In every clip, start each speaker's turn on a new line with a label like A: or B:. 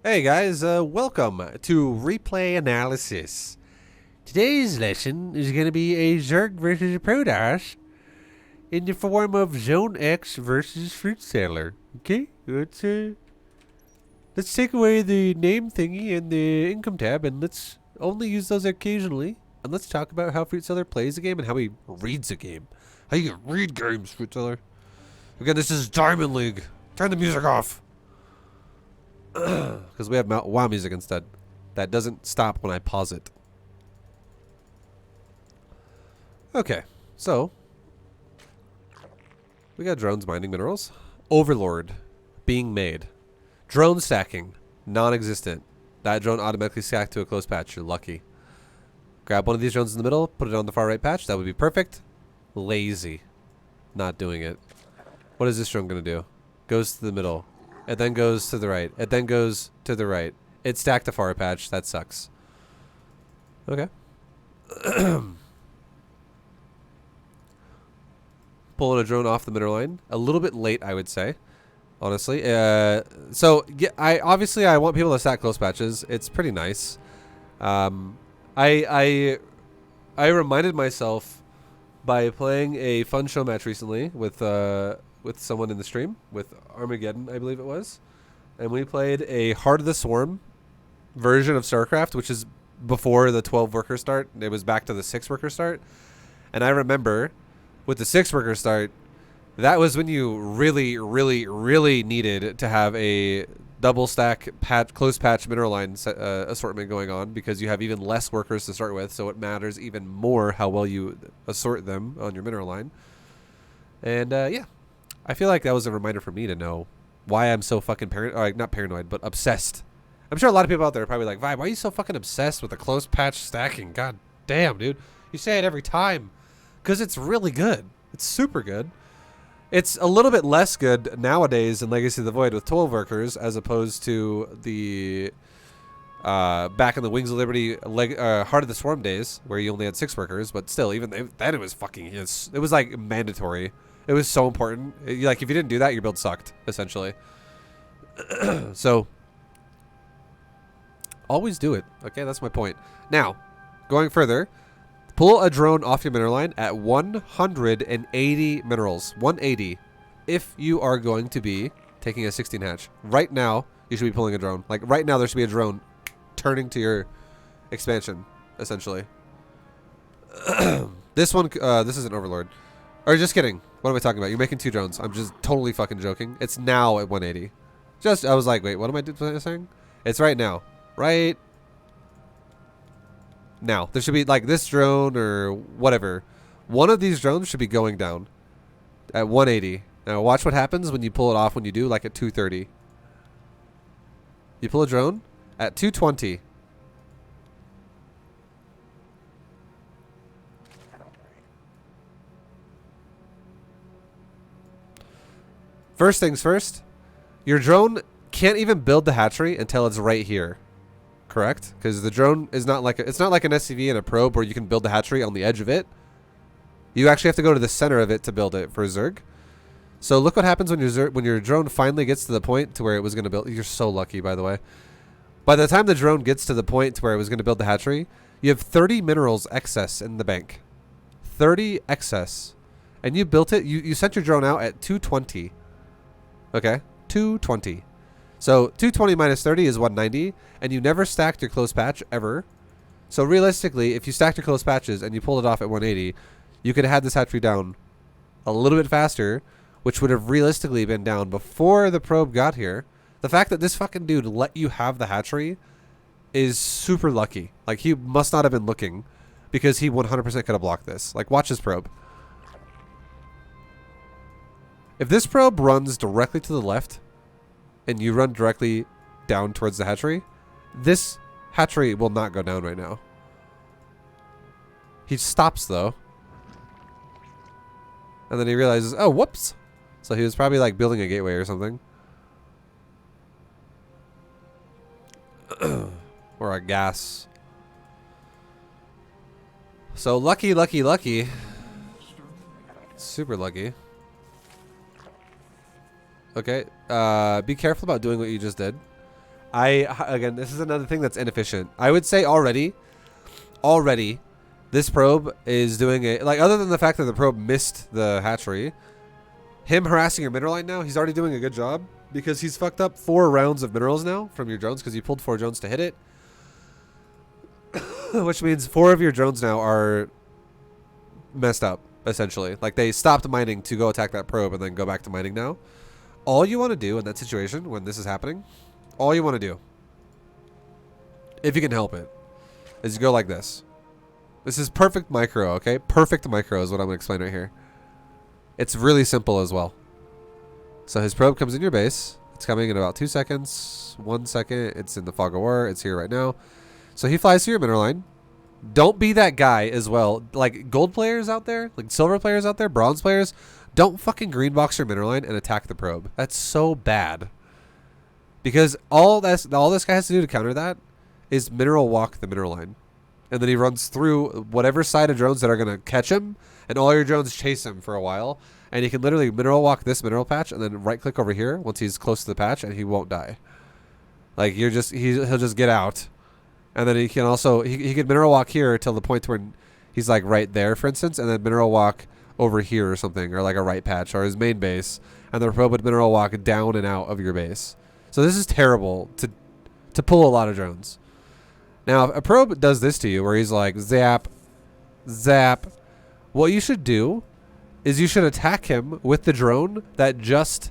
A: Hey guys, welcome to Replay Analysis. Today's lesson is going to be a Zerg versus a Protoss in the form of Zone X versus Fruit Settler. Okay, let's take away the name thingy and the income tab, and let's only use those occasionally. And let's talk about how Fruit Settler plays a game and how he reads a game. How you can read games, Fruit Settler. Again, this is Diamond League. Turn the music off. Because we have WoW music instead. That doesn't stop when I pause it. Okay, so we got drones mining minerals. Overlord being made. Drone stacking, non-existent. That drone automatically stacked to a close patch. You're lucky. Grab one of these drones in the middle, put it on the far right patch. That would be perfect. Lazy. Not doing it. What is this drone going to do? Goes to the middle. It then goes to the right. It then goes to the right. It stacked a far patch. That sucks. Okay. Pulling a drone off the middle line. A little bit late, I would say. Honestly. So, yeah, I want people to stack close patches. It's pretty nice. I reminded myself by playing a fun show match recently with someone in the stream, with Armageddon, I believe it was. And we played a Heart of the Swarm version of StarCraft, which is before the 12 worker start. It was back to the 6 worker start. And I remember with the 6 worker start, that was when you really, really, really needed to have a double stack close patch mineral line assortment going on, because you have even less workers to start with. So it matters even more how well you assort them on your mineral line. And yeah. I feel like that was a reminder for me to know why I'm so fucking not paranoid, but obsessed. I'm sure a lot of people out there are probably like, ViBE, why are you so fucking obsessed with the close patch stacking? God damn, dude. You say it every time. Because it's really good. It's super good. It's a little bit less good nowadays in Legacy of the Void with 12 workers, as opposed to the back in the Wings of Liberty Heart of the Swarm days, where you only had 6 workers. But still, even then it was fucking, it was like mandatory. It was so important. Like, if you didn't do that, your build sucked, essentially. So, always do it. Okay, that's my point. Now, going further, pull a drone off your mineral line at 180 minerals. 180. If you are going to be taking a 16 hatch. Right now, you should be pulling a drone. Like, right now, there should be a drone turning to your expansion, essentially. This is an Overlord. Or just kidding. What am I talking about? You're making 2 drones. I'm just totally fucking joking. It's now at 180. I was like, wait, what am I saying? It's right now. Right now. There should be, like, this drone or whatever. One of these drones should be going down at 180. Now, watch what happens when you pull it off when you do, like, at 230. You pull a drone at 220. First things first, your drone can't even build the hatchery until it's right here, correct? Because the drone is not like it's not like an SCV and a probe where you can build the hatchery on the edge of it. You actually have to go to the center of it to build it for Zerg. So look what happens when your drone finally gets to the point to where it was going to build. You're so lucky, by the way. By the time the drone gets to the point to where it was going to build the hatchery, you have 30 minerals excess in the bank. 30 excess. And you built it. You sent your drone out at 220. Okay, 220. So 220 minus 30 is 190, and you never stacked your close patch ever. So realistically, if you stacked your close patches and you pulled it off at 180, you could have had this hatchery down a little bit faster, which would have realistically been down before the probe got here. The fact that this fucking dude let you have the hatchery is super lucky. Like, he must not have been looking, because he 100% could have blocked this. Like, watch his probe. If this probe runs directly to the left and you run directly down towards the hatchery, this hatchery will not go down right now. He stops, though. And then he realizes, oh, whoops. So he was probably, like, building a gateway or something. Or a gas. So lucky, lucky, lucky. Super lucky. Okay, be careful about doing what you just did. Again, this is another thing that's inefficient. I would say already, this probe is doing a, like, other than the fact that the probe missed the hatchery, him harassing your mineral line now, he's already doing a good job because he's fucked up 4 rounds of minerals now from your drones because you pulled 4 drones to hit it. Which means 4 of your drones now are messed up, essentially. Like, they stopped mining to go attack that probe and then go back to mining now. All you want to do in that situation when this is happening, all you want to do, if you can help it, is you go like this. This is perfect micro, okay? Perfect micro is what I'm going to explain right here. It's really simple as well. So his probe comes in your base. It's coming in about 2 seconds. 1 second. It's in the fog of war. It's here right now. So he flies through your mineral line. Don't be that guy as well. Like, gold players out there, like silver players out there, bronze players, don't fucking green box your mineral line and attack the probe. That's so bad. Because all this guy has to do to counter that is mineral walk the mineral line. And then he runs through whatever side of drones that are going to catch him, and all your drones chase him for a while. And he can literally mineral walk this mineral patch and then right click over here once he's close to the patch, and he won't die. Like, he'll just get out. And then he can also, he can mineral walk here till the point where he's like right there, for instance, and then mineral walk over here or something, or like a right patch or his main base, and the probe would mineral walk down and out of your base. So this is terrible to pull a lot of drones. Now, if a probe does this to you where he's like zap, zap, what you should do is you should attack him with the drone that just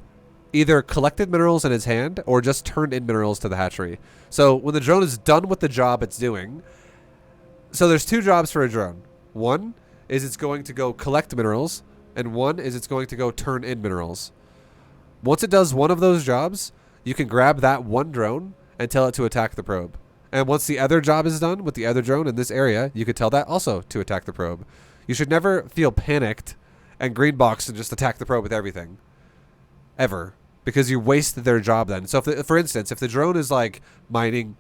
A: either collected minerals in his hand or just turned in minerals to the hatchery. So when the drone is done with the job it's doing, so there's 2 jobs for a drone. One is it's going to go collect minerals, and one is it's going to go turn in minerals. Once it does one of those jobs, you can grab that one drone and tell it to attack the probe. And once the other job is done with the other drone in this area, you could tell that also to attack the probe. You should never feel panicked and green box and just attack the probe with everything. Ever. Because you wasted their job then. So, for instance, if the drone is like mining,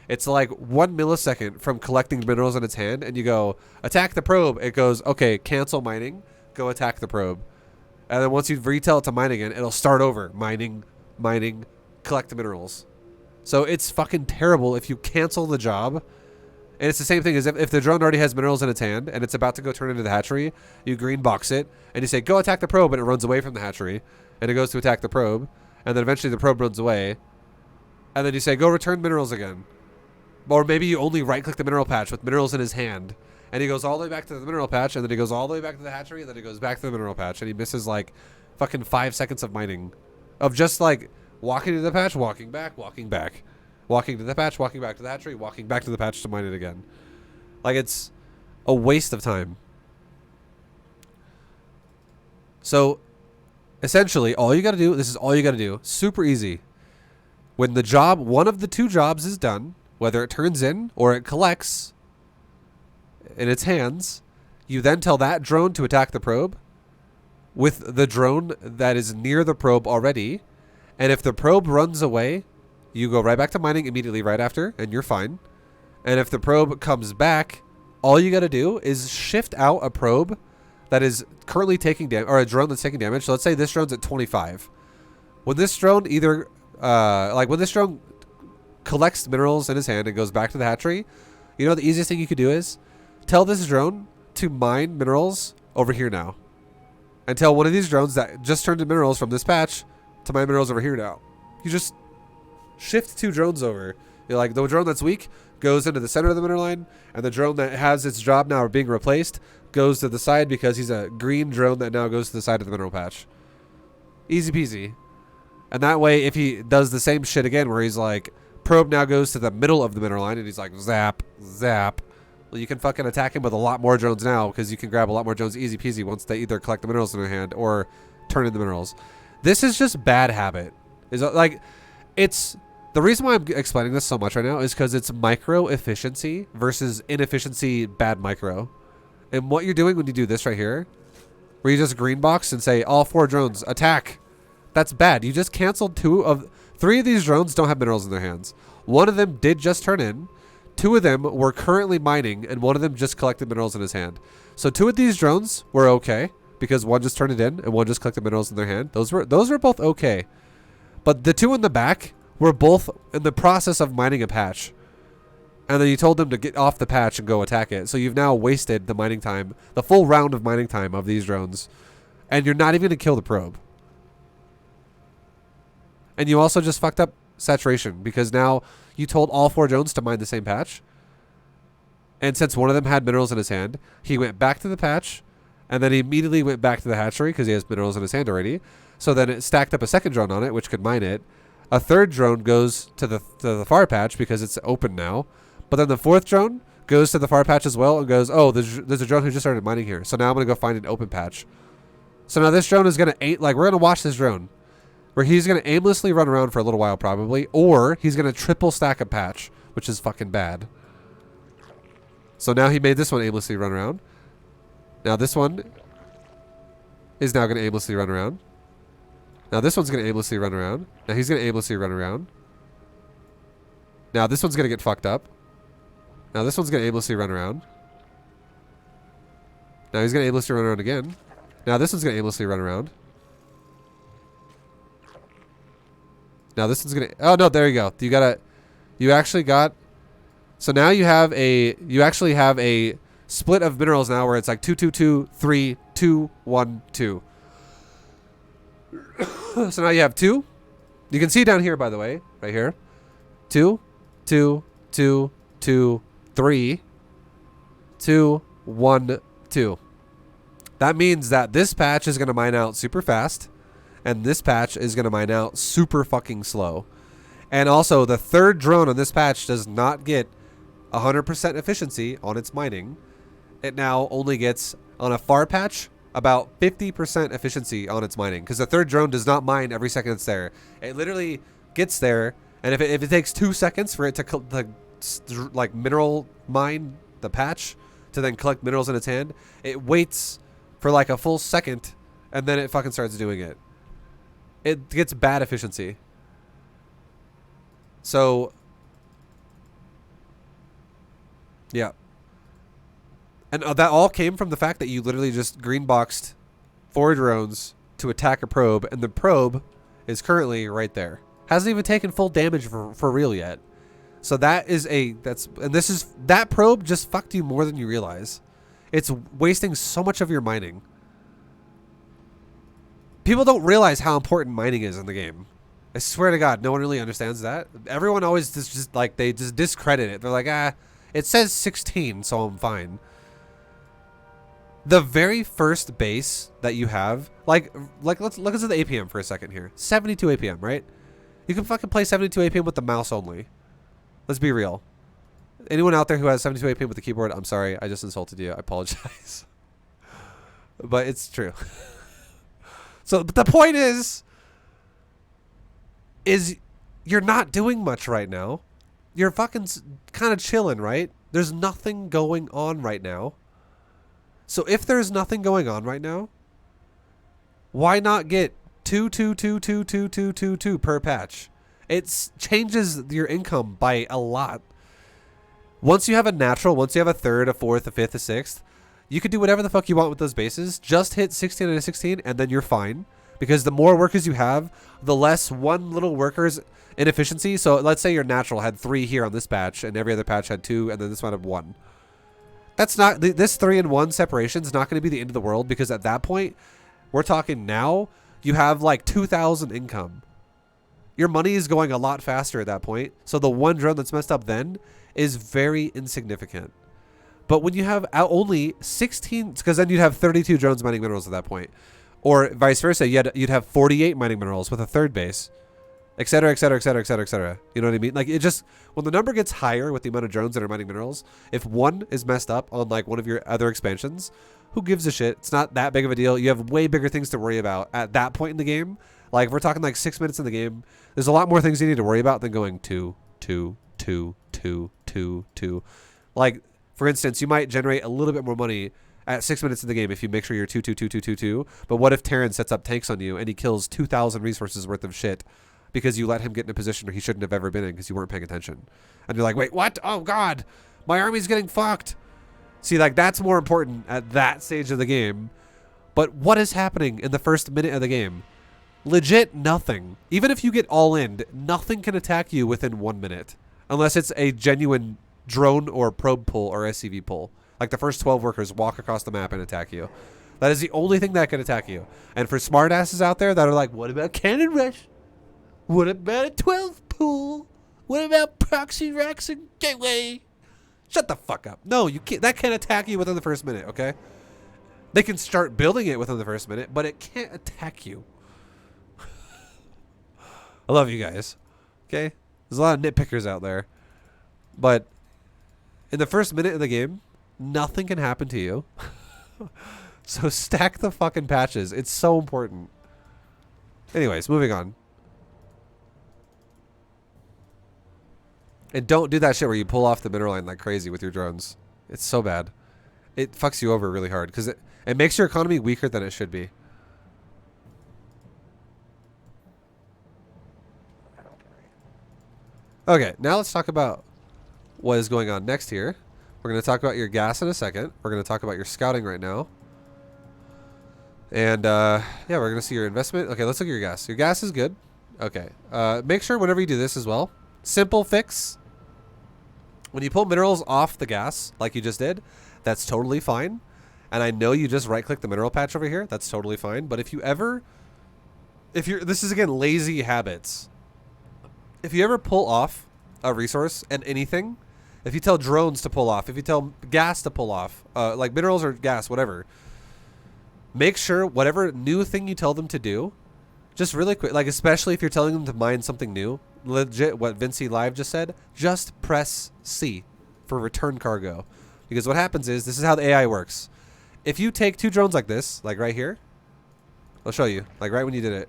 A: it's like 1 millisecond from collecting minerals in its hand, and you go, attack the probe, it goes, okay, cancel mining, go attack the probe. And then once you retell it to mine again, it'll start over. Mining, collect the minerals. So it's fucking terrible if you cancel the job. And it's the same thing as if the drone already has minerals in its hand and it's about to go turn into the hatchery, you green box it, and you say, go attack the probe, and it runs away from the hatchery. And it goes to attack the probe, and then eventually the probe runs away, and then you say, go return minerals again. Or maybe you only right-click the mineral patch with minerals in his hand, and he goes all the way back to the mineral patch, and then he goes all the way back to the hatchery, and then he goes back to the mineral patch, and he misses like fucking 5 seconds of mining. Of just like walking to the patch, walking back, walking back. Walking to the patch, walking back to the hatchery, walking back to the patch to mine it again. Like, it's a waste of time. So essentially, all you got to do, this is all you got to do, super easy. When the job, one of the 2 jobs is done, whether it turns in or it collects in its hands, you then tell that drone to attack the probe with the drone that is near the probe already. And if the probe runs away, you go right back to mining immediately right after, and you're fine. And if the probe comes back, all you got to do is shift out a probe that is currently taking damage, or a drone that's taking damage. So let's say this drone's at 25. When this drone either, when this drone collects minerals in his hand and goes back to the hatchery, you know the easiest thing you could do is tell this drone to mine minerals over here now. And tell one of these drones that just turned in minerals from this patch to mine minerals over here now. You just shift 2 drones over. You're like, the drone that's weak goes into the center of the mineral line, and the drone that has its job now being replaced goes to the side because he's a green drone that now goes to the side of the mineral patch. Easy peasy. And that way, if he does the same shit again where he's like, probe now goes to the middle of the mineral line, and he's like, zap, zap, well, you can fucking attack him with a lot more drones now because you can grab a lot more drones easy peasy once they either collect the minerals in their hand or turn in the minerals. This is just bad habit. Is like, it's the reason why I'm explaining this so much right now is because it's micro efficiency versus inefficiency bad micro. And what you're doing when you do this right here, where you just green box and say all 4 drones attack, that's bad. You just canceled 3 of these drones don't have minerals in their hands. 1 of them did just turn in. 2 of them were currently mining, and 1 of them just collected minerals in his hand. So 2 of these drones were okay because 1 just turned it in and 1 just collected minerals in their hand. Those were both okay. But the 2 in the back were both in the process of mining a patch. And then you told them to get off the patch and go attack it. So you've now wasted the mining time, the full round of mining time of these drones. And you're not even going to kill the probe. And you also just fucked up saturation because now you told all 4 drones to mine the same patch. And since one of them had minerals in his hand, he went back to the patch. And then he immediately went back to the hatchery because he has minerals in his hand already. So then it stacked up a second drone on it, which could mine it. A third drone goes to the far patch because it's open now. But then the 4th drone goes to the far patch as well and goes, oh, there's a drone who just started mining here. So now I'm going to go find an open patch. So now this drone is going to, we're going to watch this drone. Where he's going to aimlessly run around for a little while probably. Or he's going to triple stack a patch, which is fucking bad. So now he made this one aimlessly run around. Now this one is now going to aimlessly run around. Now this one's going to aimlessly run around. Now he's going to aimlessly run around. Now this one's going to get fucked up. Now this one's going to aimlessly run around. Now he's going to aimlessly run around again. Now this one's going to aimlessly run around. Now this one's going to... Oh, no, there you go. You actually got... So now you actually have a split of minerals now where it's like 2, 2, 2, 3, 2, 1, 2. So now you have 2. You can see down here, by the way, right here. 2, 2, 2, 2, 3, 2, 1, 2. That means that this patch is going to mine out super fast, and this patch is going to mine out super fucking slow. And also, the 3rd drone on this patch does not get 100% efficiency on its mining. It now only gets, on a far patch, about 50% efficiency on its mining, because the 3rd drone does not mine every second it's there. It literally gets there, and if it takes 2 seconds for it to like mineral mine the patch to then collect minerals in its hand, it waits for like a full second and then it fucking starts doing it. It gets bad efficiency. So yeah. And that all came from the fact that you literally just greenboxed 4 drones to attack a probe, and the probe is currently right there. Hasn't even taken full damage for real yet. So that probe just fucked you more than you realize. It's wasting so much of your mining. People don't realize how important mining is in the game. I swear to God, no one really understands that. Everyone always just like, they just discredit it. They're like, it says 16, so I'm fine. The very first base that you have, like let's look at the APM for a second here. 72 APM, right? You can fucking play 72 APM with the mouse only. Let's be real. Anyone out there who has 72 APM with the keyboard, I'm sorry. I just insulted you. I apologize. But it's true. So, but the point is you're not doing much right now. You're fucking kind of chilling, right? There's nothing going on right now. So if there's nothing going on right now, why not get 2, 2, 2, 2, 2, 2, 2, 2 per patch? It changes your income by a lot. Once you have a natural, once you have a 3rd, a 4th, a 5th, a 6th, you can do whatever the fuck you want with those bases. Just hit 16 and a 16 and then you're fine. Because the more workers you have, the less one little worker's inefficiency. So let's say your natural had 3 here on this patch and every other patch had 2 and then this one had 1. That's not, this 3 and 1 separation is not going to be the end of the world, because at that point, we're talking now, you have like 2,000 income. Your money is going a lot faster at that point. So the 1 drone that's messed up then is very insignificant. But when you have only 16, because then you'd have 32 drones mining minerals at that point. Or vice versa, you'd have 48 mining minerals with a 3rd base. Et cetera, et cetera, et cetera, et cetera, et cetera. You know what I mean? Like, it just, when the number gets higher with the amount of drones that are mining minerals, if one is messed up on like one of your other expansions, who gives a shit? It's not that big of a deal. You have way bigger things to worry about at that point in the game. Like, if we're talking like 6 minutes in the game, there's a lot more things you need to worry about than going 2, 2, 2, 2, 2, 2. Like, for instance, you might generate a little bit more money at 6 minutes in the game if you make sure you're 2, 2, 2, 2, 2, 2. But what if Terran sets up tanks on you and he kills 2,000 resources worth of shit because you let him get in a position where he shouldn't have ever been in because you weren't paying attention? And you're like, wait, what? Oh, God, my army's getting fucked. See, like, that's more important at that stage of the game. But what is happening in the first minute of the game? Legit nothing. Even if you get all in, nothing can attack you within 1 minute. Unless it's a genuine drone or probe pull or SCV pull. Like the first 12 workers walk across the map and attack you. That is the only thing that can attack you. And for smartasses out there that are like, what about Cannon Rush? What about a 12 pull? What about Proxy Racks and Gateway? Shut the fuck up. No, you can't. That can't attack you within the first minute, okay? They can start building it within the first minute, but it can't attack you. I love you guys. Okay? There's a lot of nitpickers out there. But in the first minute of the game, nothing can happen to you. So stack the fucking patches. It's so important. Anyways, moving on. And don't do that shit where you pull off the mineral line like crazy with your drones. It's so bad. It fucks you over really hard because it makes your economy weaker than it should be. Okay, now let's talk about what is going on next here. We're going to talk about your gas in a second. We're going to talk about your scouting right now. And, yeah, we're going to see your investment. Okay, let's look at your gas. Your gas is good. Okay. Make sure whenever you do this as well. Simple fix. When you pull minerals off the gas, like you just did, that's totally fine. And I know you just right-click the mineral patch over here. That's totally fine. But if you ever... This is, again, lazy habits. If you ever pull off a resource and anything, if you tell drones to pull off, if you tell gas to pull off, like minerals or gas, whatever, make sure whatever new thing you tell them to do, just really quick, like especially if you're telling them to mine something new, legit what Vinci Live just said, just press C for return cargo. Because what happens is, this is how the AI works. If you take 2 drones like this, like right here, I'll show you, like right when you did it.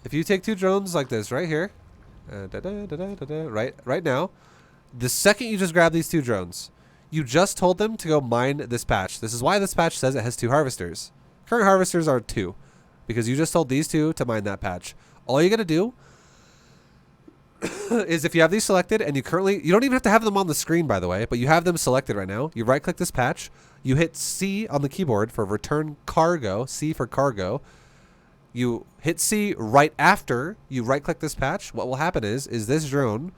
A: If you take 2 drones like this right here, right now, the second you just grab these 2 drones, you just told them to go mine this patch. This is why this patch says it has 2 harvesters. Current harvesters are 2, because you just told these 2 to mine that patch. All you gotta do is if you have these selected and you don't even have to have them on the screen, by the way, but you have them selected right now. You right click this patch, you hit C on the keyboard for return cargo, C for cargo. You hit C right after you right click this patch. What will happen is this drone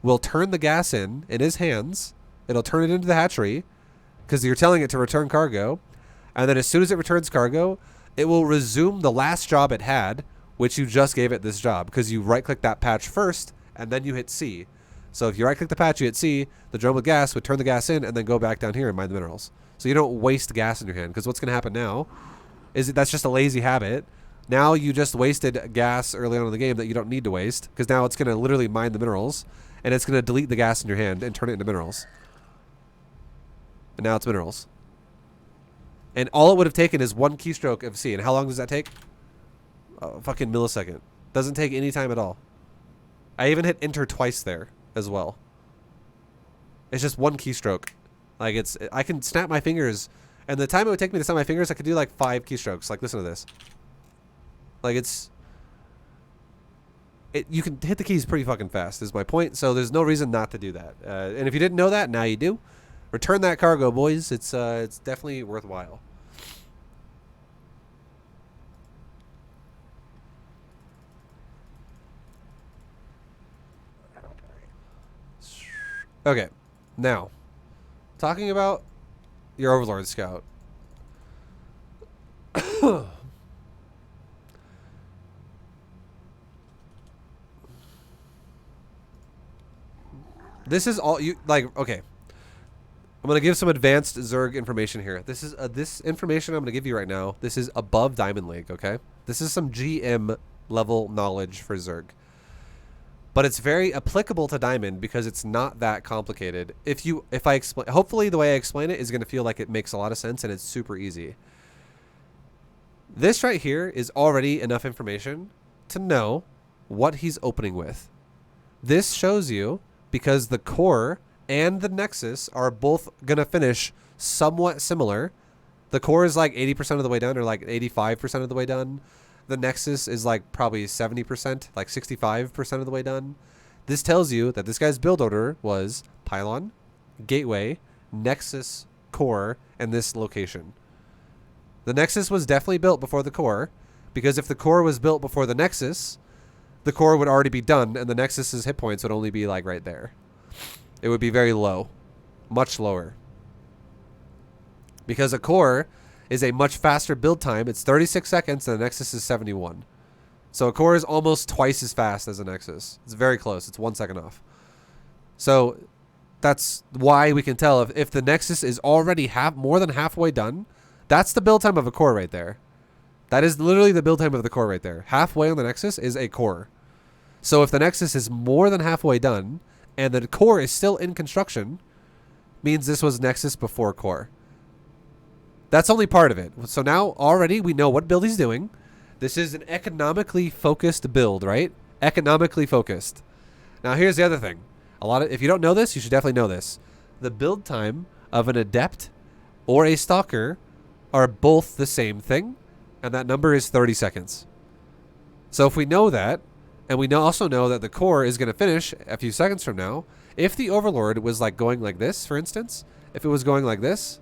A: will turn the gas in his hands. It'll turn it into the hatchery because you're telling it to return cargo. And then as soon as it returns cargo, it will resume the last job it had, which you just gave it this job because you right click that patch first and then you hit C. So if you right click the patch, you hit C, the drone with gas would turn the gas in and then go back down here and mine the minerals. So you don't waste gas in your hand, because what's going to happen now is that's just a lazy habit. Now you just wasted gas early on in the game that you don't need to waste, because now it's going to literally mine the minerals, and it's going to delete the gas in your hand and turn it into minerals. And now it's minerals. And all it would have taken is 1 keystroke of C. And how long does that take? A fucking millisecond. Doesn't take any time at all. I even hit enter twice there as well. It's just 1 keystroke. Like I can snap my fingers, and the time it would take me to snap my fingers, I could do like 5 keystrokes. Like listen to this. Like you can hit the keys pretty fucking fast is my point. So there's no reason not to do that. And if you didn't know that, now you do. Return that cargo, boys. It's definitely worthwhile. Okay, now talking about your Overlord Scout. This is all you like. Okay, I'm gonna give some advanced Zerg information here. This is this information I'm gonna give you right now. This is above Diamond League. Okay, this is some GM level knowledge for Zerg, but it's very applicable to Diamond because it's not that complicated. If I explain, hopefully the way I explain it is gonna feel like it makes a lot of sense and it's super easy. This right here is already enough information to know what he's opening with. This shows you, because the core and the nexus are both going to finish somewhat similar. The core is like 80% of the way done, or like 85% of the way done. The nexus is like probably 70%, like 65% of the way done. This tells you that this guy's build order was pylon, gateway, nexus, core, and this location. The Nexus was definitely built before the core, because if the core was built before the Nexus, the core would already be done, and the Nexus's hit points would only be like right there. It would be very low, much lower. Because a core is a much faster build time. It's 36 seconds, and the Nexus is 71. So a core is almost twice as fast as a Nexus. It's very close. It's 1 second off. So that's why we can tell if the Nexus is already more than halfway done. That's the build time of a core right there. That is literally the build time of the core right there. Halfway on the Nexus is a core. So if the Nexus is more than halfway done and the core is still in construction, means this was Nexus before core. That's only part of it. So now already we know what build he's doing. This is an economically focused build, right? Economically focused. Now here's the other thing. If you don't know this, you should definitely know this. The build time of an Adept or a Stalker are both the same thing, and that number is 30 seconds. So if we know that, and we also know that the core is going to finish a few seconds from now, if the Overlord was like going like this, for instance, if it was going like this,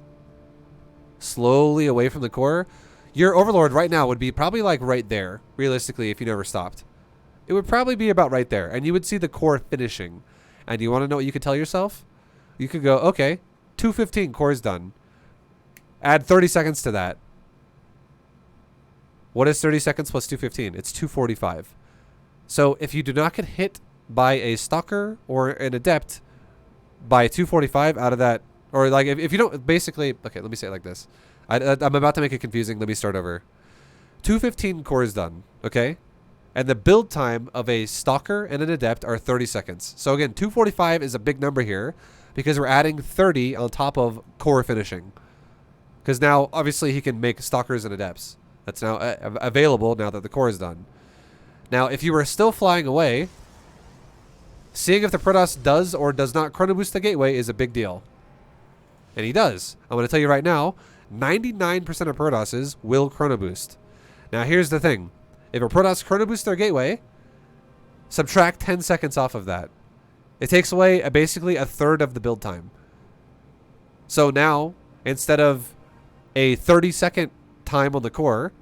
A: slowly away from the core, your Overlord right now would be probably like right there, realistically, if you never stopped. It would probably be about right there, and you would see the core finishing. And you want to know what you could tell yourself? You could go, okay, 2:15 core's done. Add 30 seconds to that. What is 30 seconds plus 2:15? It's 2:45. So if you do not get hit by a Stalker or an Adept by 2:45 out of that, or like if you don't, basically, okay, let me say it like this. I'm about to make it confusing. Let me start over. 2:15 core is done, okay? And the build time of a Stalker and an Adept are 30 seconds. So again, 2:45 is a big number here because we're adding 30 on top of core finishing. Because now, obviously, he can make Stalkers and Adepts. That's now available now that the core is done. Now, if you were still flying away, seeing if the Protoss does or does not chrono boost the gateway is a big deal. And he does. I'm going to tell you right now, 99% of Protosses will chrono boost. Now, here's the thing. If a Protoss chrono boosts their gateway, subtract 10 seconds off of that. It takes away basically a third of the build time. So now, instead of a 30-second time on the core,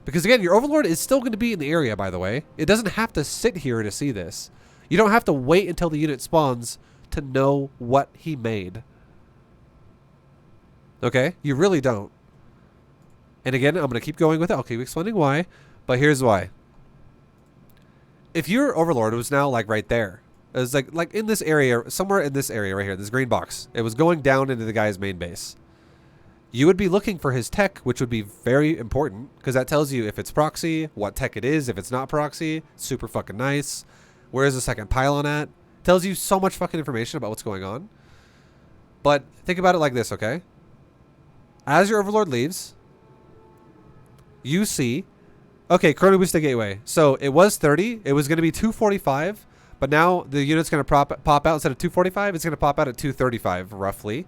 A: because again, your Overlord is still going to be in the area, by the way. It doesn't have to sit here to see this. You don't have to wait until the unit spawns to know what he made. Okay? You really don't. And again, I'm going to keep going with it. I'll keep explaining why. But here's why. If your Overlord was now like right there, it was like in this area, somewhere in this area right here, this green box, it was going down into the guy's main base. You would be looking for his tech, which would be very important because that tells you if it's proxy, what tech it is, if it's not proxy, super fucking nice. Where is the second pylon at? Tells you so much fucking information about what's going on. But think about it like this, okay? As your Overlord leaves, you see, okay, chrono boost the gateway. So it was 30. It was going to be 2:45, but now the unit's going to pop out instead of 2:45. It's going to pop out at 2:35 roughly,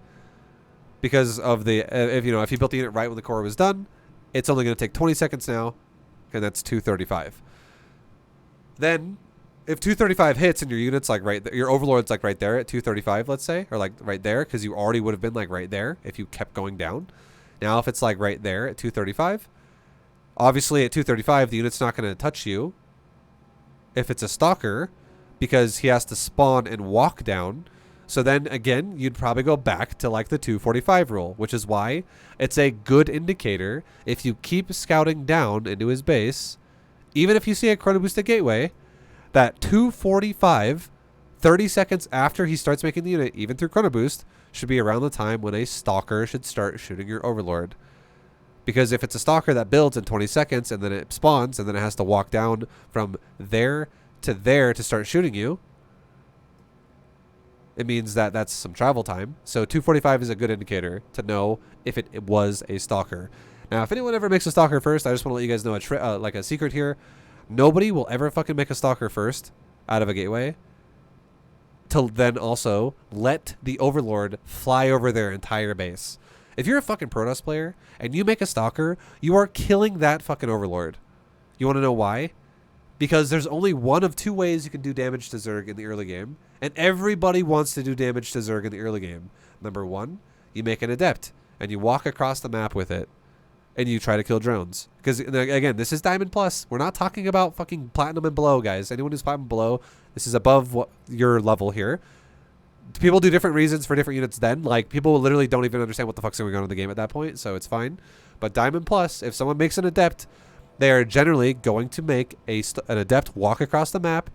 A: because of the if you built the unit right when the core was done, it's only going to take 20 seconds now, and that's 2:35. Then, if 2:35 hits and your unit's like right there, your Overlord's like right there at 2:35, let's say, or like right there, because you already would have been like right there if you kept going down. Now, if it's like right there at 2:35. Obviously, at 2:35, the unit's not going to touch you if it's a Stalker because he has to spawn and walk down. So then, again, you'd probably go back to like the 2:45 rule, which is why it's a good indicator if you keep scouting down into his base, even if you see a chrono boosted gateway, that 2:45, 30 seconds after he starts making the unit, even through chrono boost, should be around the time when a Stalker should start shooting your Overlord. Because if it's a Stalker that builds in 20 seconds and then it spawns and then it has to walk down from there to start shooting you, it means that that's some travel time. So 2:45 is a good indicator to know if it was a Stalker. Now, if anyone ever makes a Stalker first, I just want to let you guys know like a secret here. Nobody will ever fucking make a Stalker first out of a gateway to then also let the Overlord fly over their entire base. If you're a fucking Protoss player and you make a Stalker, you are killing that fucking Overlord. You want to know why? Because there's only one of two ways you can do damage to Zerg in the early game, and everybody wants to do damage to Zerg in the early game. Number one, you make an Adept, and you walk across the map with it. and you try to kill drones. Because, again, this is Diamond Plus. We're not talking about fucking Platinum and below, guys. Anyone who's Platinum below, this is above your level here. People do different reasons for different units then. Like, people literally don't even understand what the fuck's going on in the game at that point, so it's fine. But Diamond Plus, if someone makes an Adept, they are generally going to make an Adept walk across the map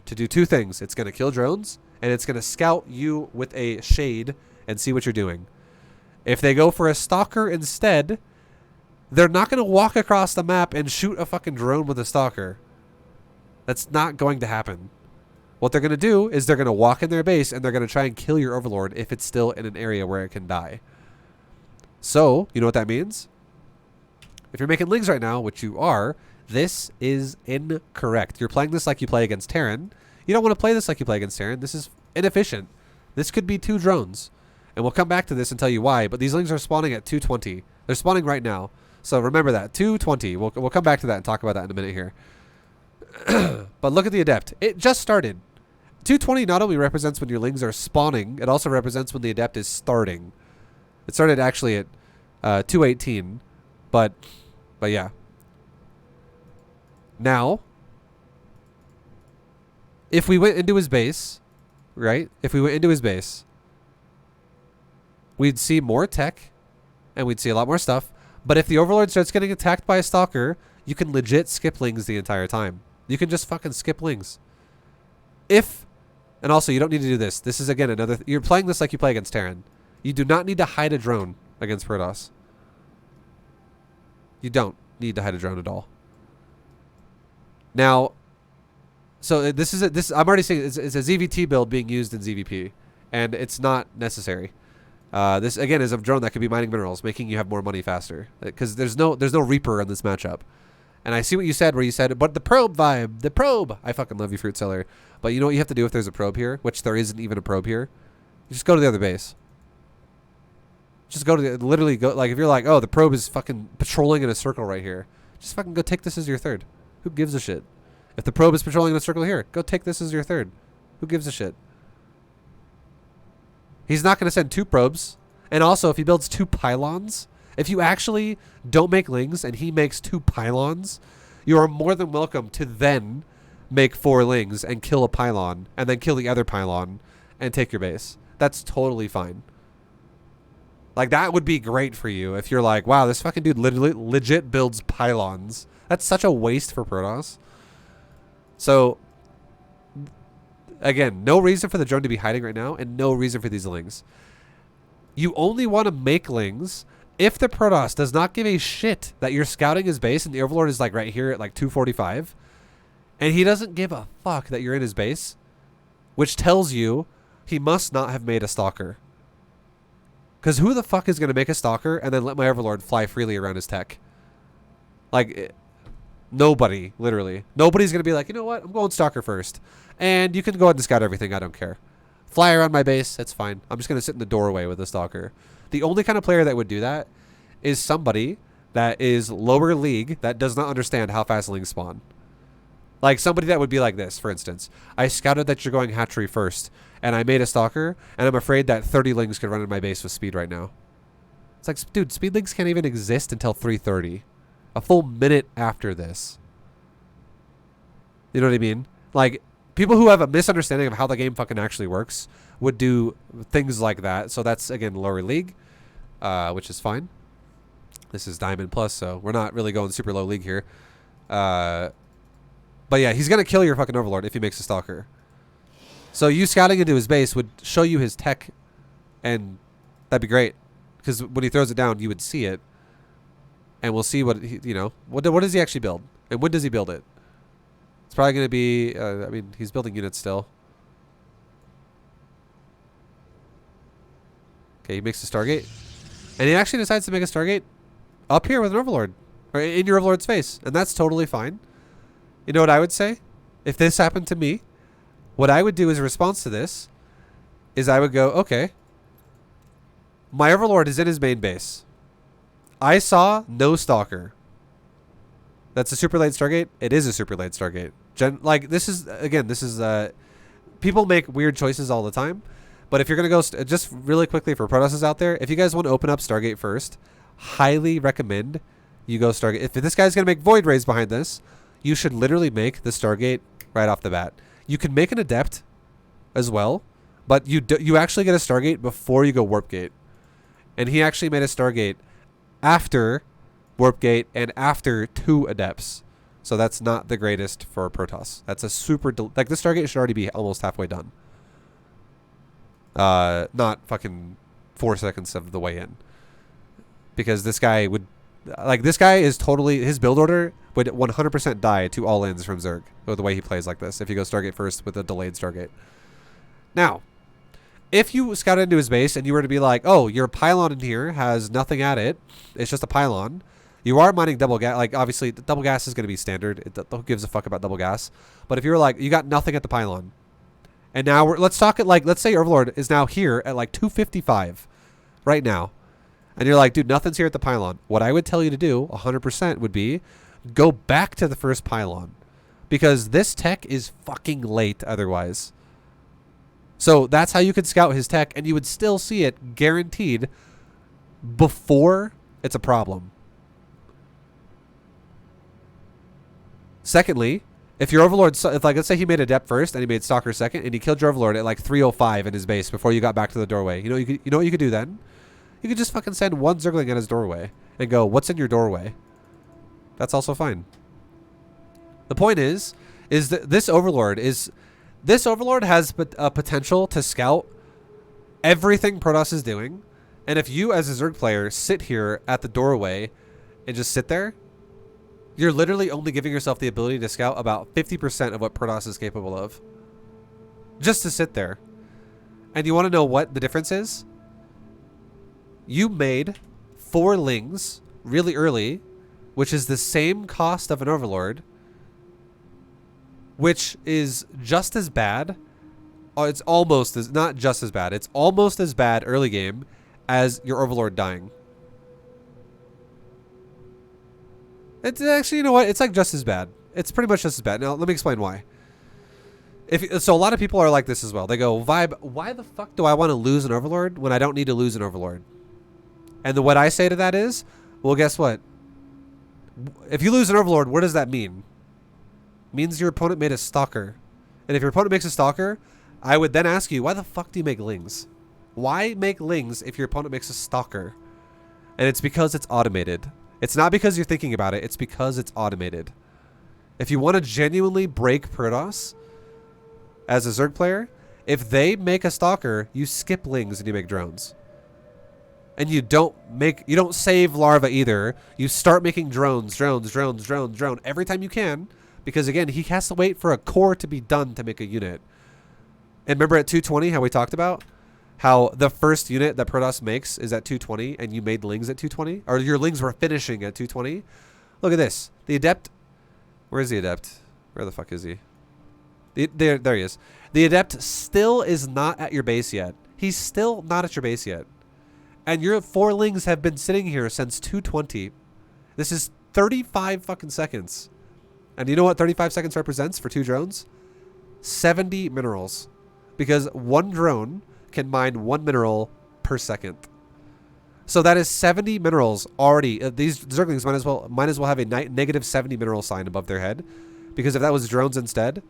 A: to do two things. It's going to kill drones, and it's going to scout you with a shade and see what you're doing. If they go for a Stalker instead, they're not going to walk across the map and shoot a fucking drone with a Stalker. That's not going to happen. What they're going to do is they're going to walk in their base and they're going to try and kill your Overlord if it's still in an area where it can die. So, you know what that means? If you're making Lings right now, which you are, this is incorrect. You're playing this like you play against Terran. You don't want to play this like you play against Terran. This is inefficient. This could be 2 drones. And we'll come back to this and tell you why, but these Lings are spawning at 220. They're spawning right now. So remember that, 220. We'll come back to that and talk about that in a minute here. But look at the Adept. It just started. 220 not only represents when your Lings are spawning, it also represents when the Adept is starting. It started actually at 218, but yeah. Now, if we went into his base, right? If we went into his base, we'd see more tech, and we'd see a lot more stuff. But if the Overlord starts getting attacked by a Stalker, you can legit skip Lings the entire time. You can just fucking skip Lings. And also, you don't need to do this. This is, again, another... You're playing this like you play against Terran. You do not need to hide a drone against Protoss. You don't need to hide a drone at all. Now, so this is... I'm already saying it's a ZvT build being used in ZvP. And it's not necessary. This, again, is a drone that could be mining minerals, making you have more money faster. Because there's no Reaper in this matchup. And I see what you said, where you said, but the probe vibe, the probe. I fucking love you, Fruit Seller. But you know what you have to do if there's a probe here, which there isn't even a probe here? You just go to the other base. Just go to literally go, like, if you're like, oh, the probe is fucking patrolling in a circle right here. Just fucking go take this as your third. Who gives a shit? If the probe is patrolling in a circle here, go take this as your third. Who gives a shit? He's not going to send 2 probes. And also, if he builds 2 pylons... If you actually don't make Lings and he makes 2 pylons, you are more than welcome to then make 4 Lings and kill a pylon and then kill the other pylon and take your base. That's totally fine. Like, that would be great for you if you're like, wow, this fucking dude literally legit builds pylons. That's such a waste for Protoss. So, again, no reason for the drone to be hiding right now and no reason for these Lings. You only want to make Lings if the Protoss does not give a shit that you're scouting his base and the Overlord is like right here at like 245, and he doesn't give a fuck that you're in his base, which tells you he must not have made a Stalker. Because who the fuck is going to make a Stalker and then let my Overlord fly freely around his tech? Like, nobody, literally. Nobody's going to be like, you know what, I'm going Stalker first. And you can go ahead and scout everything, I don't care. Fly around my base, that's fine. I'm just going to sit in the doorway with a Stalker. The only kind of player that would do that is somebody that is lower league that does not understand how fast Lings spawn. Like somebody that would be like this, for instance. I scouted that you're going hatchery first, and I made a Stalker, and I'm afraid that 30 Lings could run in my base with speed right now. It's like, dude, speed Lings can't even exist until 3:30. A full minute after this. You know what I mean? Like, people who have a misunderstanding of how the game fucking actually works would do things like that. So that's, again, lower league, which is fine. This is Diamond Plus, so we're not really going super low league here. But yeah, he's going to kill your fucking Overlord if he makes a Stalker. So you scouting into his base would show you his tech, and that'd be great. Because when he throws it down, you would see it. And we'll see what, he, you know, what does he actually build? And when does he build it? It's probably going to be, I mean, he's building units still. Okay, he makes a Stargate. And he actually decides to make a Stargate up here with an Overlord. Or in your Overlord's face. And that's totally fine. You know what I would say? If this happened to me, what I would do as a response to this is I would go, okay, my Overlord is in his main base. I saw no Stalker. That's a super late Stargate. It is a super late Stargate. Like, this is, again, this is, people make weird choices all the time. But if you're going to go, just really quickly for Protosses out there, if you guys want to open up Stargate first, highly recommend you go Stargate. If this guy's going to make Void Rays behind this, you should literally make the Stargate right off the bat. You can make an Adept as well, but you actually get a Stargate before you go Warp Gate. And he actually made a Stargate after Warp Gate and after 2 Adepts. So that's not the greatest for Protoss. That's a super... like, the Stargate should already be almost halfway done. Not fucking 4 seconds of the way in. Because this guy would... like, this guy is totally... his build order would 100% die to all-ins from Zerg. With the way he plays like this. If you go Stargate first with a delayed Stargate. Now, if you scout into his base and you were to be like, oh, your pylon in here has nothing at it. It's just a pylon. You are mining double gas. Like, obviously, double gas is going to be standard. Who gives a fuck about double gas? But if you're like, you got nothing at the pylon. And now, let's talk at, like, let's say Overlord is now here at, like, 255 right now. And you're like, dude, nothing's here at the pylon. What I would tell you to do, 100%, would be go back to the first pylon. Because this tech is fucking late otherwise. So that's how you could scout his tech, and you would still see it guaranteed before it's a problem. Secondly, if your Overlord, if like let's say he made Adept first and he made Stalker second, and he killed your Overlord at like 305 in his base before you got back to the doorway. You know what you could do then? You could just fucking send one Zergling at his doorway and go, "What's in your doorway?" That's also fine. The point is that this Overlord has a potential to scout everything Protoss is doing, and if you as a Zerg player sit here at the doorway and just sit there, you're literally only giving yourself the ability to scout about 50% of what Protoss is capable of. Just to sit there. And you want to know what the difference is? You made 4 Lings really early, which is the same cost of an Overlord, which is just as bad. It's almost as, not just as bad. It's almost as bad early game as your Overlord dying. It's actually, you know what? It's like just as bad. It's pretty much just as bad. Now, let me explain why. So a lot of people are like this as well. They go, ViBE, why the fuck do I want to lose an Overlord when I don't need to lose an Overlord? And what I say to that is, well, guess what? If you lose an Overlord, what does that mean? It means your opponent made a Stalker. And if your opponent makes a Stalker, I would then ask you, why the fuck do you make Lings? Why make Lings if your opponent makes a Stalker? And it's because it's automated. It's not because you're thinking about it. It's because it's automated. If you want to genuinely break Protoss as a Zerg player, if they make a Stalker, you skip Lings and you make drones. And you don't save Larva either. You start making drone every time you can. Because again, he has to wait for a core to be done to make a unit. And remember at 220 how we talked about? How the first unit that Protoss makes is at 220 and you made Lings at 220? Or your Lings were finishing at 220? Look at this. The Adept. Where is the Adept? Where the fuck is he? There he is. The Adept still is not at your base yet. He's still not at your base yet. And your 4 Lings have been sitting here since 220. This is 35 fucking seconds. And you know what 35 seconds represents for 2 drones? 70 minerals. Because 1 drone can mine 1 mineral per second. So that is 70 minerals already. These Zerglings might as well have a negative 70 mineral sign above their head. Because if that was drones instead,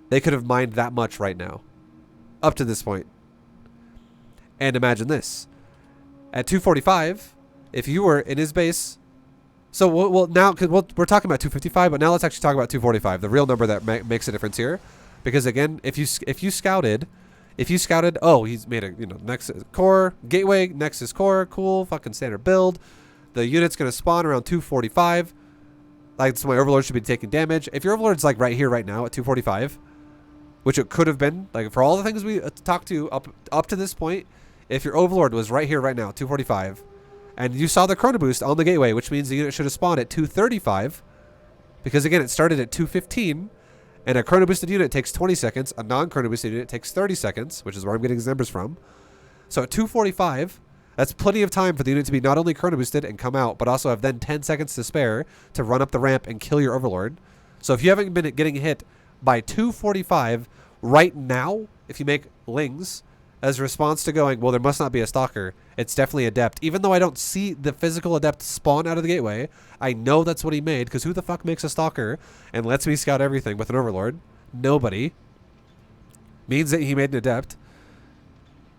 A: they could have mined that much right now. Up to this point. And imagine this. At 245, if you were in his base... So well now, because we're talking about 255, but now let's actually talk about 245. The real number that makes a difference here. Because again, if you scouted... oh, he's made a, Nexus core, gateway, Nexus core, cool, fucking standard build. The unit's going to spawn around 245. Like, so my Overlord should be taking damage. If your Overlord's like right here, right now at 245, which it could have been, like for all the things we talked to up to this point, if your Overlord was right here, right now, 245, and you saw the Chrono Boost on the gateway, which means the unit should have spawned at 235, because again, it started at 215, and a Chrono Boosted unit takes 20 seconds. A non-Chrono Boosted unit takes 30 seconds, which is where I'm getting these numbers from. So at 245, that's plenty of time for the unit to be not only Chrono Boosted and come out, but also have then 10 seconds to spare to run up the ramp and kill your Overlord. So if you haven't been getting hit by 245 right now, if you make Lings, as a response to going, well, there must not be a stalker. It's definitely adept. Even though I don't see the physical adept spawn out of the gateway, I know that's what he made, because who the fuck makes a stalker and lets me scout everything with an overlord? Nobody. Means that he made an adept.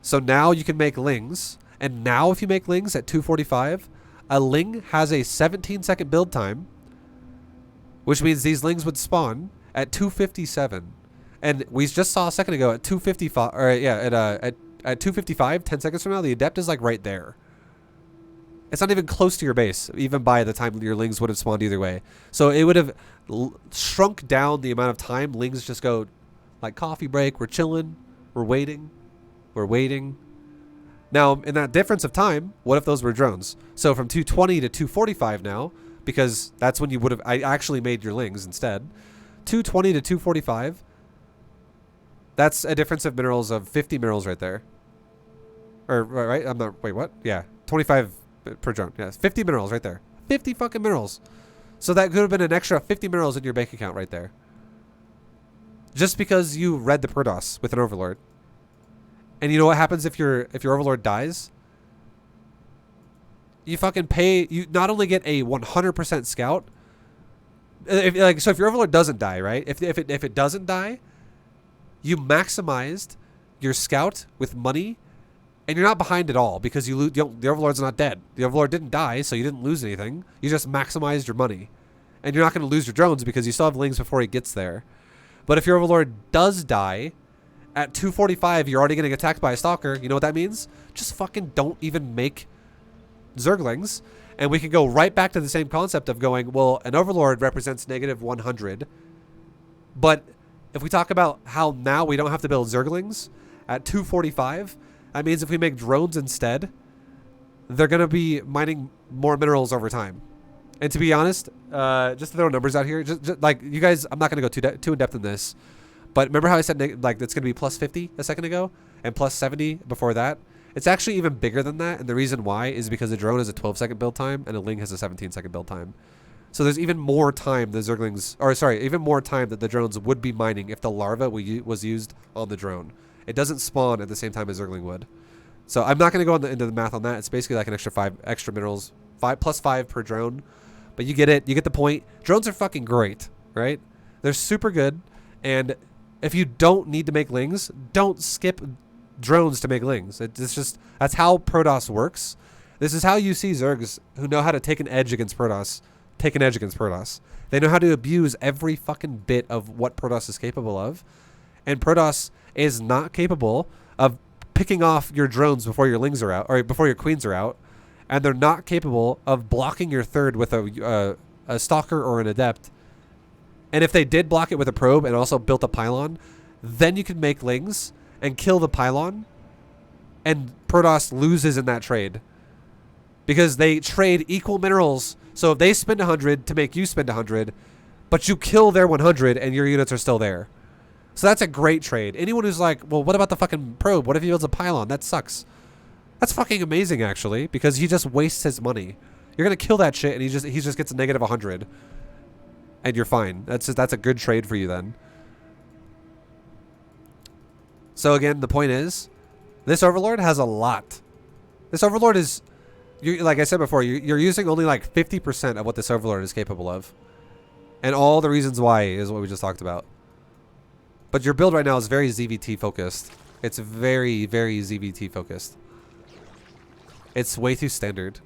A: So now you can make lings, and now if you make lings at 245, a ling has a 17-second build time, which means these lings would spawn at 257. And we just saw a second ago at 255, or yeah, at 255, 10 seconds from now, the adept is like right there. It's not even close to your base, even by the time your lings would have spawned either way. So it would have shrunk down the amount of time lings just go like coffee break, we're chilling, we're waiting. Now, in that difference of time, what if those were drones? So from 220 to 245 now, because that's when you would have, I actually made your lings instead. 220 to 245, that's a difference of minerals of 50 minerals right there. Or, right? I'm not, wait, what? Yeah, 25 per drone. Yeah, 50 minerals right there. 50 fucking minerals. So that could have been an extra 50 minerals in your bank account right there. Just because you read the Perdos with an overlord. And you know what happens if your overlord dies? You fucking pay. You not only get a 100% scout. So if your overlord doesn't die, right? If it doesn't die, you maximized your scout with money, and you're not behind at all because you the overlord's not dead. The overlord didn't die, so you didn't lose anything. You just maximized your money, and you're not going to lose your drones because you still have lings before he gets there. But if your overlord does die, at 245, you're already getting attacked by a stalker. You know what that means? Just fucking don't even make Zerglings. And we can go right back to the same concept of going, well, an overlord represents negative 100. But if we talk about how now we don't have to build Zerglings at 245, that means if we make drones instead, they're going to be mining more minerals over time. And to be honest, just to throw numbers out here, just like you guys, I'm not going to go too in depth in this. But remember how I said like it's going to be plus 50 a second ago and plus 70 before that? It's actually even bigger than that. And the reason why is because the drone has a 12-second build time and a ling has a 17-second build time. So there's even more time the Zerglings, or sorry, even more time that the drones would be mining if the larva was used on the drone. It doesn't spawn at the same time as Zergling would. So I'm not going to go into the math on that. It's basically like an extra 5 extra minerals, plus 5 per drone. But you get it. You get the point. Drones are fucking great, right? They're super good. And if you don't need to make lings, don't skip drones to make lings. It's just, that's how Protoss works. This is how you see Zergs who know how to take an edge against Protoss, take an edge against Protoss. They know how to abuse every fucking bit of what Protoss is capable of. And Protoss is not capable of picking off your drones before your lings are out, or before your queens are out. And they're not capable of blocking your third with a stalker or an adept. And if they did block it with a probe and also built a pylon, then you can make lings and kill the pylon, and Protoss loses in that trade. Because they trade equal minerals. So if they spend 100 to make you spend 100, but you kill their 100 and your units are still there. So that's a great trade. Anyone who's like, well, what about the fucking probe? What if he builds a pylon? That sucks. That's fucking amazing, actually, because he just wastes his money. You're going to kill that shit, and he just gets a negative 100. And you're fine. That's a good trade for you then. So again, the point is, this Overlord has a lot. This Overlord is, like I said before, you're using only like 50% of what this Overlord is capable of. And all the reasons why is what we just talked about. But your build right now is very ZvT focused. It's very, very ZvT focused. It's way too standard.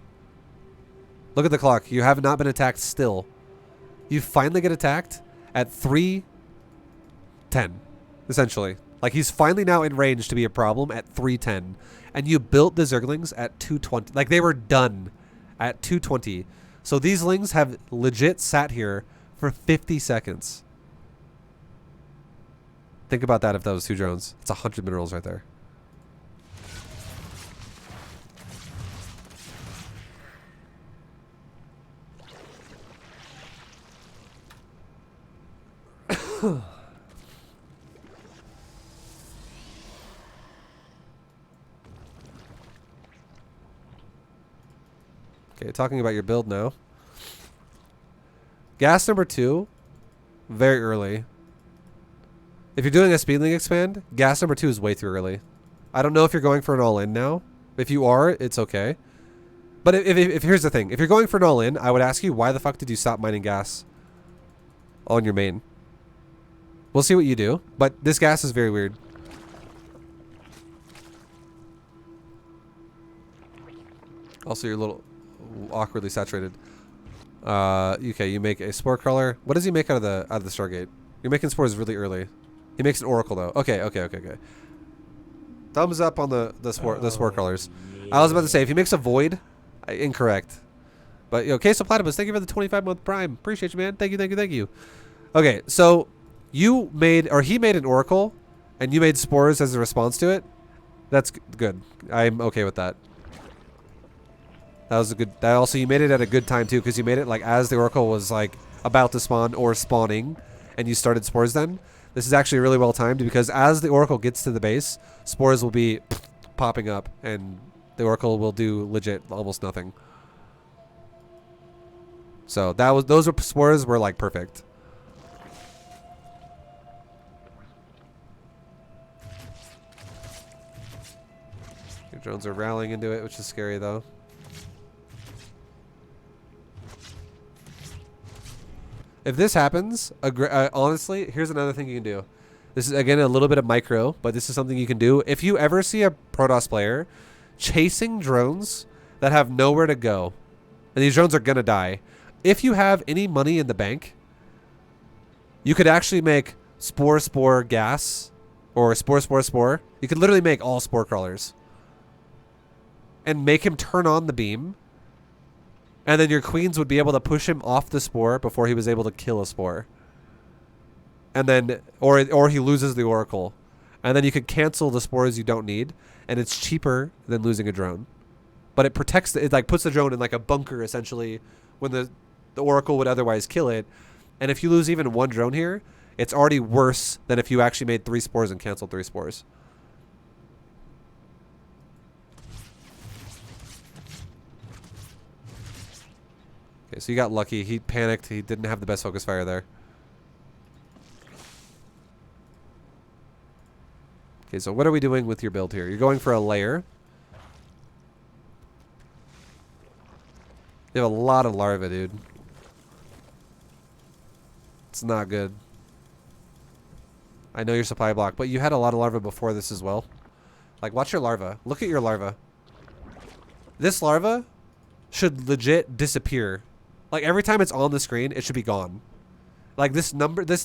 A: Look at the clock. You have not been attacked still. You finally get attacked at 310, essentially. Like, he's finally now in range to be a problem at 310. And you built the Zerglings at 220. Like, they were done at 220. So these lings have legit sat here for 50 seconds. Think about that if that was 2 drones. It's 100 minerals right there. Okay, talking about your build now. Gas number 2, very early. If you're doing a speedling expand, gas number 2 is way too early. I don't know if you're going for an all-in now. If you are, it's okay. But if here's the thing. If you're going for an all-in, I would ask you, why the fuck did you stop mining gas on your main? We'll see what you do. But this gas is very weird. Also, you're a little awkwardly saturated. Okay, you make a spore crawler. What does he make out of the Stargate? You're making spores really early. He makes an oracle though. Okay. Thumbs up on the spore crawlers. Yeah. I was about to say if he makes a void, incorrect. But Queso Platypus, thank you for the 25-month prime. Appreciate you, man. Thank you. Okay, so he made an oracle, and you made spores as a response to it. That's good. I'm okay with that. That was a good. That also, you made it at a good time too, because you made it like as the oracle was like about to spawn or spawning, and you started spores then. This is actually really well timed because as the oracle gets to the base, spores will be popping up, and the oracle will do legit almost nothing. So those spores were like perfect. Your drones are rallying into it, which is scary though. If this happens, honestly, here's another thing you can do. This is, again, a little bit of micro, but this is something you can do. If you ever see a Protoss player chasing drones that have nowhere to go, and these drones are going to die, if you have any money in the bank, you could actually make spore gas, or spore. You could literally make all spore crawlers. And make him turn on the beam. And then your queens would be able to push him off the spore before he was able to kill a spore. And then, or he loses the oracle. And then you could cancel the spores you don't need. And it's cheaper than losing a drone. But it protects, it like puts the drone in like a bunker essentially when the oracle would otherwise kill it. And if you lose even one drone here, it's already worse than if you actually made 3 spores and canceled 3 spores. Okay, so you got lucky. He panicked. He didn't have the best focus fire there. Okay, so what are we doing with your build here? You're going for a layer. You have a lot of larvae, dude. It's not good. I know your supply block, but you had a lot of larvae before this as well. Like, watch your larva. Look at your larva. This larva should legit disappear. Like, every time it's on the screen, it should be gone. Like, this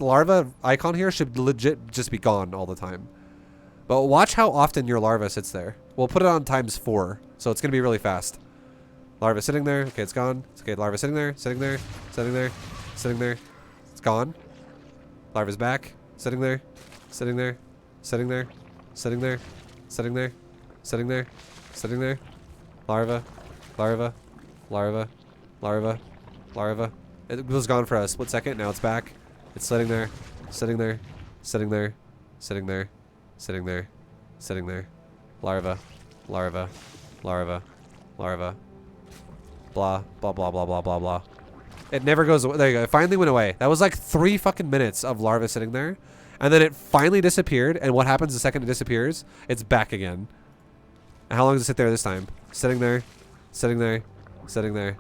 A: larva icon here should legit just be gone all the time. But watch how often your larva sits there. We'll put it on ×4, so it's going to be really fast. Larva sitting there. Okay, it's gone. It's okay, larva sitting there. It's gone. Larva's back. Sitting there. Larva. It was gone for a split second. Now it's back. It's sitting there. Larva. Blah, blah, blah, blah, blah, blah, blah. It never goes away. There you go. It finally went away. That was like 3 fucking minutes of larva sitting there. And then it finally disappeared. And what happens the second it disappears? It's back again. And how long does it sit there this time? Sitting there. Larva. Sitting there.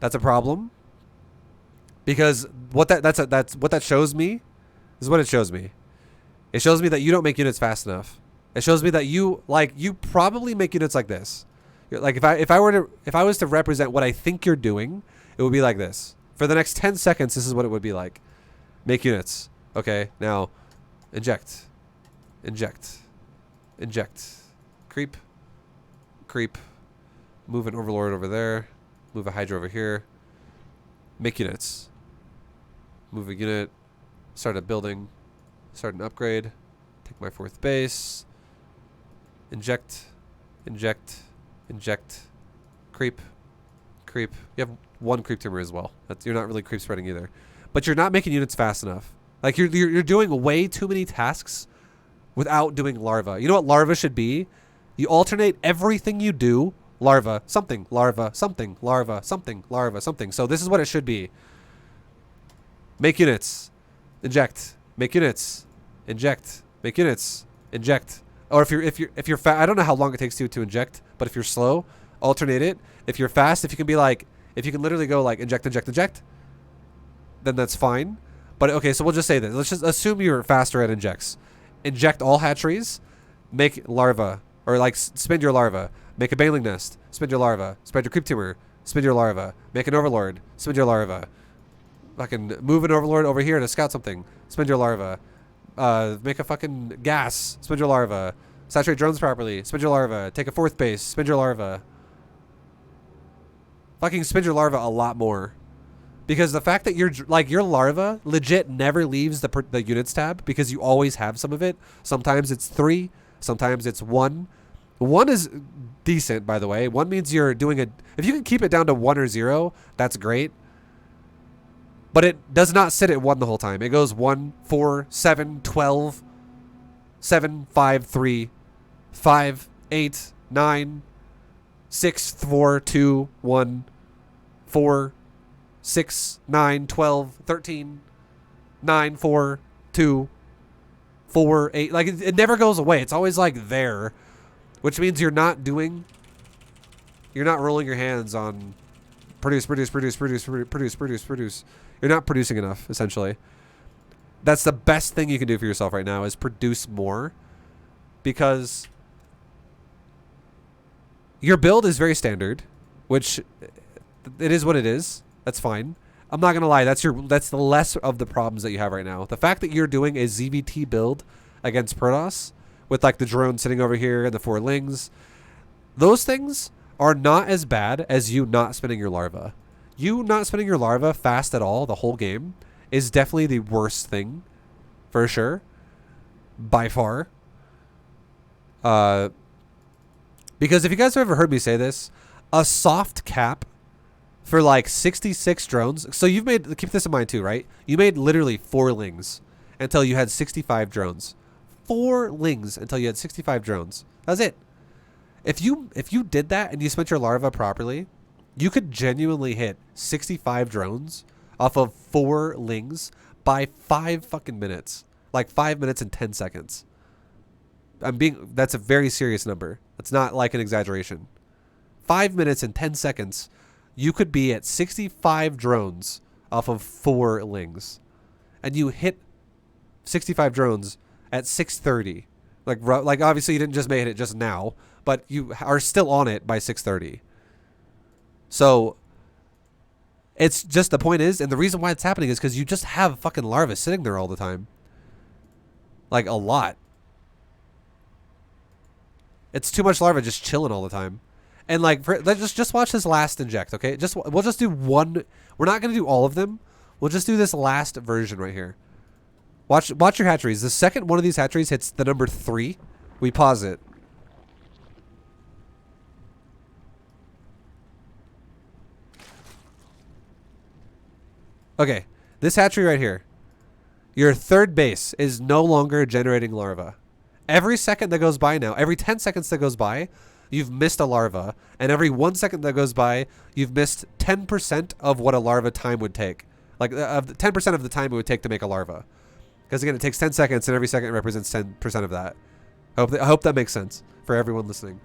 A: That's a problem. Because what that shows me is what it shows me. It shows me that you don't make units fast enough. It shows me that you probably make units like this. Like if I was to represent what I think you're doing, it would be like this. For the next 10 seconds, this is what it would be like. Make units. Okay, now inject. Creep. Move an overlord over there. Move a hydra over here. Make units. Move a unit. Start a building. Start an upgrade. Take my 4th base. Inject. Creep. You have 1 creep tumor as well. You're not really creep spreading either. But you're not making units fast enough. Like you're doing way too many tasks without doing larva. You know what larva should be? You alternate everything you do. Larva, something, larva, something, larva, something, larva, something. So this is what it should be. Make units. Inject. Make units. Inject. Make units. Inject. Or if you're fast, I don't know how long it takes you to inject, but if you're slow, alternate it. If you're fast, if you can be like, if you can literally go like inject, inject, inject, then that's fine. But okay, so we'll just say this. Let's just assume you're faster at injects. Inject all hatcheries. Make larva, or like spin your larva. Make a baneling nest. Spin your larva. Spread your creep tumor. Spin your larva. Make an overlord. Spin your larva. Fucking move an overlord over here to scout something. Spin your larva. Make a fucking gas. Spin your larva. Saturate drones properly. Spin your larva. Take a fourth base. Spin your larva. Fucking spin your larva a lot more. Because the fact that your larva legit never leaves the units tab because you always have some of it. Sometimes it's 3. Sometimes it's 1. 1 is decent, by the way. 1 means you're doing if you can keep it down to 1 or 0, that's great. But it does not sit at 1 the whole time. It goes 1, 4, 7, 12, 7, 5, 3, 5, 8, 9, 6, 4, 2, 1, 4, 6, 9, 12, 13, 9, 4, 2, 4, 8. Like, it never goes away. It's always, like, there. Which means you're not rolling your hands on produce. You're not producing enough, essentially. That's the best thing you can do for yourself right now is produce more. Because your build is very standard, which it is what it is. That's fine. I'm not going to lie. That's the less of the problems that you have right now. The fact that you're doing a ZvT build against Protoss with like the drone sitting over here and the 4 lings, those things are not as bad as you not spinning your larva. You not spinning your larva fast at all the whole game is definitely the worst thing, for sure, by far. Because if you guys have ever heard me say this, a soft cap for like 66 drones. So you've made, keep this in mind too, right? You made literally 4 lings until you had 65 drones. 4 lings until you had 65 drones. That's it. If you did that and you spent your larva properly, you could genuinely hit 65 drones off of 4 lings by 5 fucking minutes. Like 5 minutes and 10 seconds. That's a very serious number. That's not like an exaggeration. 5 minutes and 10 seconds, you could be at 65 drones off of 4 lings. And you hit 65 drones at 6:30. Like obviously you didn't just make it just now, but you are still on it by 6:30. So it's just, the point is, and the reason why it's happening is because you just have fucking larvae sitting there all the time. Like a lot. It's too much larvae just chilling all the time. And like, let's just watch this last inject, okay? We'll just do one. We're not going to do all of them. We'll just do this last version right here. Watch your hatcheries. The second one of these hatcheries hits the number 3, we pause it. Okay, this hatchery right here. Your third base is no longer generating larvae. Every second that goes by now, every 10 seconds that goes by, you've missed a larva. And every 1 second that goes by, you've missed 10% of what a larva time would take. Like 10% of the time it would take to make a larva. Because again, it takes 10 seconds and every second represents 10% of that. I hope that makes sense for everyone listening.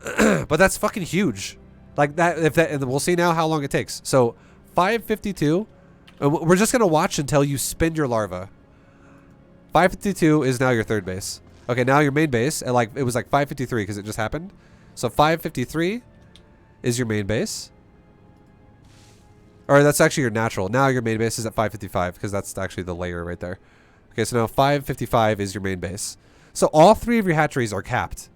A: But that's fucking huge. Like that, and we'll see now how long it takes. So 5:52, we're just going to watch until you spin your larva. 5:52 is now your third base. Okay, now your main base, and like it was like 5:53 because it just happened. So 5:53 is your main base. Or that's actually your natural. Now your main base is at 5:55 because that's actually the layer right there. Okay, so now 5:55 is your main base. So all 3 of your hatcheries are capped.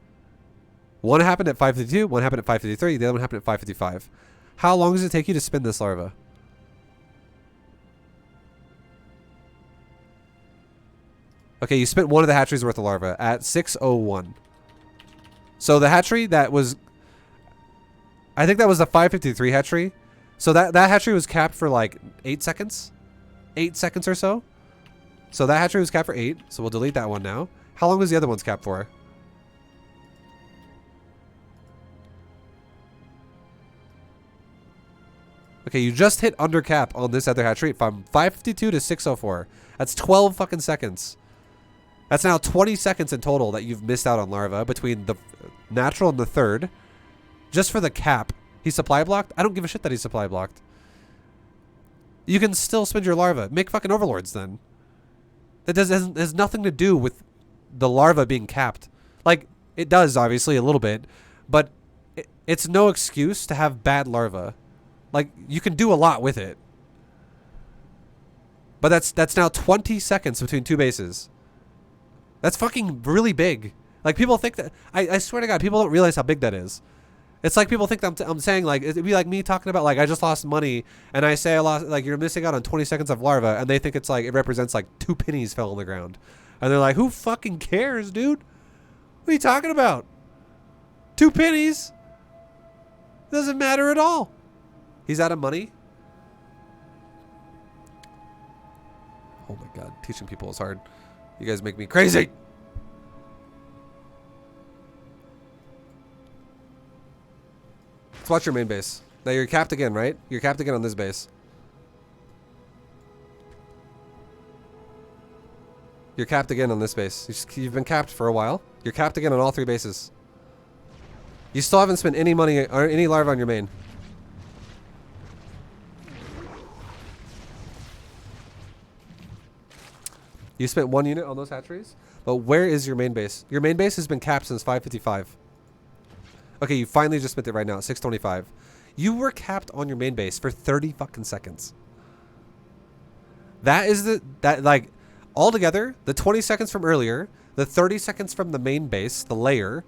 A: One happened at 5:52, one happened at 5:53, the other one happened at 5:55. How long does it take you to spin this larva? Okay, you spent one of the hatcheries worth of larva at 6:01. So the hatchery that was, I think that was the 5:53 hatchery. So that hatchery was capped for like 8 seconds. 8 seconds or so. So that hatchery was capped for 8. So we'll delete that one now. How long was the other one's capped for? Okay, you just hit under cap on this other hatchery from 552 to 604. That's 12 fucking seconds. That's now 20 seconds in total that you've missed out on larva between the natural and the third. Just for the cap. He's supply blocked? I don't give a shit that he's supply blocked. You can still spend your larva. Make fucking overlords then. That has nothing to do with the larva being capped. Like, it does, obviously, a little bit. But it's no excuse to have bad larva. Like, you can do a lot with it. But that's now 20 seconds between two bases. That's fucking really big. Like, people think that... I swear to God, people don't realize how big that is. It's like people think that I'm saying, like, it'd be like me talking about, like, I just lost money, and I say I lost, like, you're missing out on 20 seconds of larva, and they think it's like, it represents, like, 2 pennies fell on the ground. And they're like, who fucking cares, dude? What are you talking about? 2 pennies? Doesn't matter at all. He's out of money? Oh my God, teaching people is hard. You guys make me crazy. Let's watch your main base. Now you're capped again, right? You're capped again on this base. You're capped again on this base. You've been capped for a while. You're capped again on all 3 bases. You still haven't spent any money or any larva on your main. You spent 1 unit on those hatcheries? But where is your main base? Your main base has been capped since 555. Okay, you finally just spent it right now at 625. You were capped on your main base for 30 fucking seconds. That is like, altogether, the 20 seconds from earlier, the 30 seconds from the main base, the layer,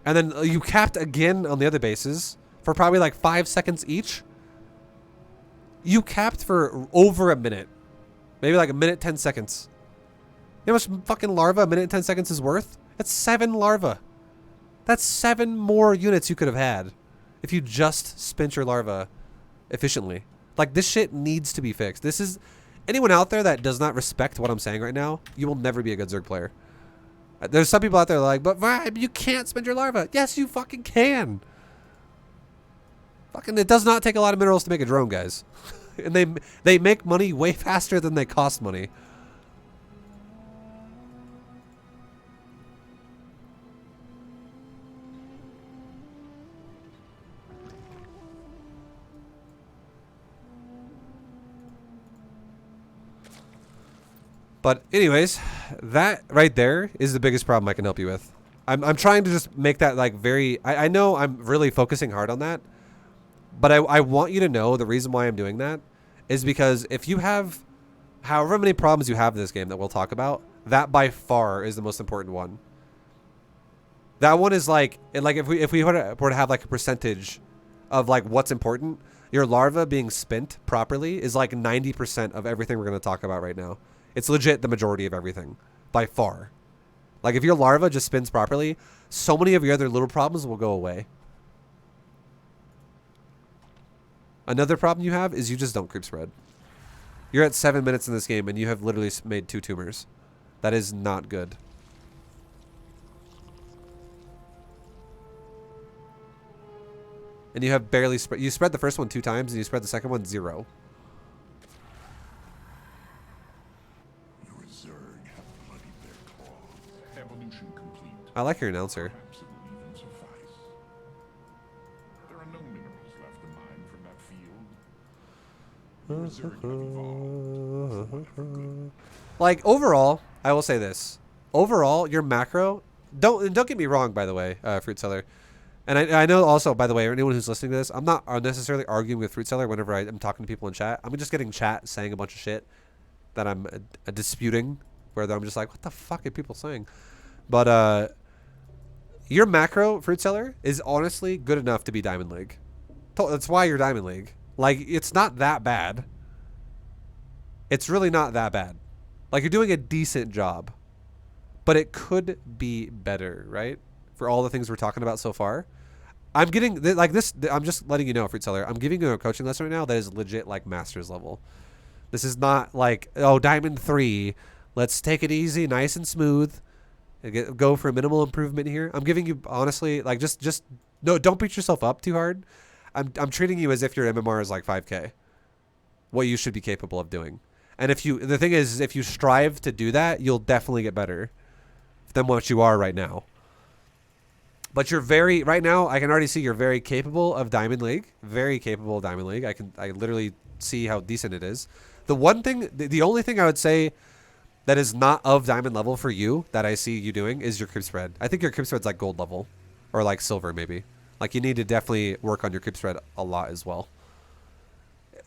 A: and then you capped again on the other bases for probably like 5 seconds each. You capped for over a minute. Maybe like a minute, 10 seconds. You know how much fucking larva a minute and 10 seconds is worth? That's 7 larva. That's 7 more units you could have had if you just spent your larva efficiently. Like, this shit needs to be fixed. This is... Anyone out there that does not respect what I'm saying right now, you will never be a good Zerg player. There's some people out there like, but ViBE, you can't spend your larva. Yes, you fucking can. Fucking, it does not take a lot of minerals to make a drone, guys. And they make money way faster than they cost money. But anyways, that right there is the biggest problem I can help you with. I'm trying to just make that like very... I know I'm really focusing hard on that. But I want you to know the reason why I'm doing that is because if you have however many problems you have in this game that we'll talk about, that by far is the most important one. That one is like if we were to have like a percentage of like what's important, your larva being spent properly is like 90% of everything we're going to talk about right now. It's legit the majority of everything, by far. Like, if your larva just spins properly, so many of your other little problems will go away. Another problem you have is you just don't creep spread. You're at 7 minutes in this game, and you have literally made 2 tumors. That is not good. And you have barely spread. You spread the first one 2 times, and you spread the second one 0. I like your announcer.
B: There are no minerals left to mine from that field.
A: Like, overall, I will say this. Overall, your macro... Don't get me wrong, by the way, Fruit Seller. And I know also, by the way, anyone who's listening to this, I'm not necessarily arguing with Fruit Seller whenever I'm talking to people in chat. I'm just getting chat saying a bunch of shit that I'm disputing, where I'm just like, what the fuck are people saying? But, your macro, Fruit Seller, is honestly good enough to be Diamond League. That's why you're Diamond League. Like, it's not that bad. It's really not that bad. Like, you're doing a decent job. But it could be better, right? For all the things we're talking about so far. I'm getting, like this, I'm just letting you know, Fruit Seller, I'm giving you a coaching lesson right now that is legit, like, master's level. This is not like, oh, Diamond 3. Let's take it easy, nice and smooth. Go for a minimal improvement here. I'm giving you, honestly, like, just no, don't beat yourself up too hard. I'm treating you as if your MMR is like 5K. what you should be capable of doing. And the thing is, if you strive to do that, you'll definitely get better than what you are right now. But right now, I can already see you're very capable of Diamond League. Very capable of Diamond League. I literally see how decent it is. The only thing I would say that is not of Diamond level for you that I see you doing is your creep spread. I think your creep spread's like gold level. Or like silver, maybe. Like, you need to definitely work on your creep spread a lot as well.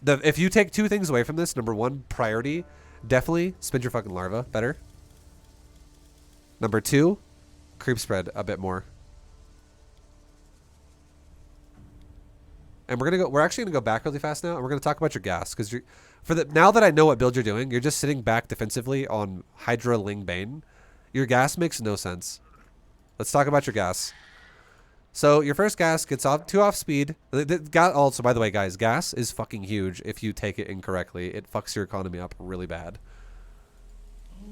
A: If you take 2 things away from this, number 1, priority, definitely spin your fucking larva better. Number 2, creep spread a bit more. And we're actually gonna go back really fast now, and we're gonna talk about your gas, because now that I know what build you're doing, you're just sitting back defensively on Hydra Ling Bane. Your gas makes no sense. Let's talk about your gas. So your first gas gets 2 off speed. Also, by the way, guys, gas is fucking huge if you take it incorrectly. It fucks your economy up really bad.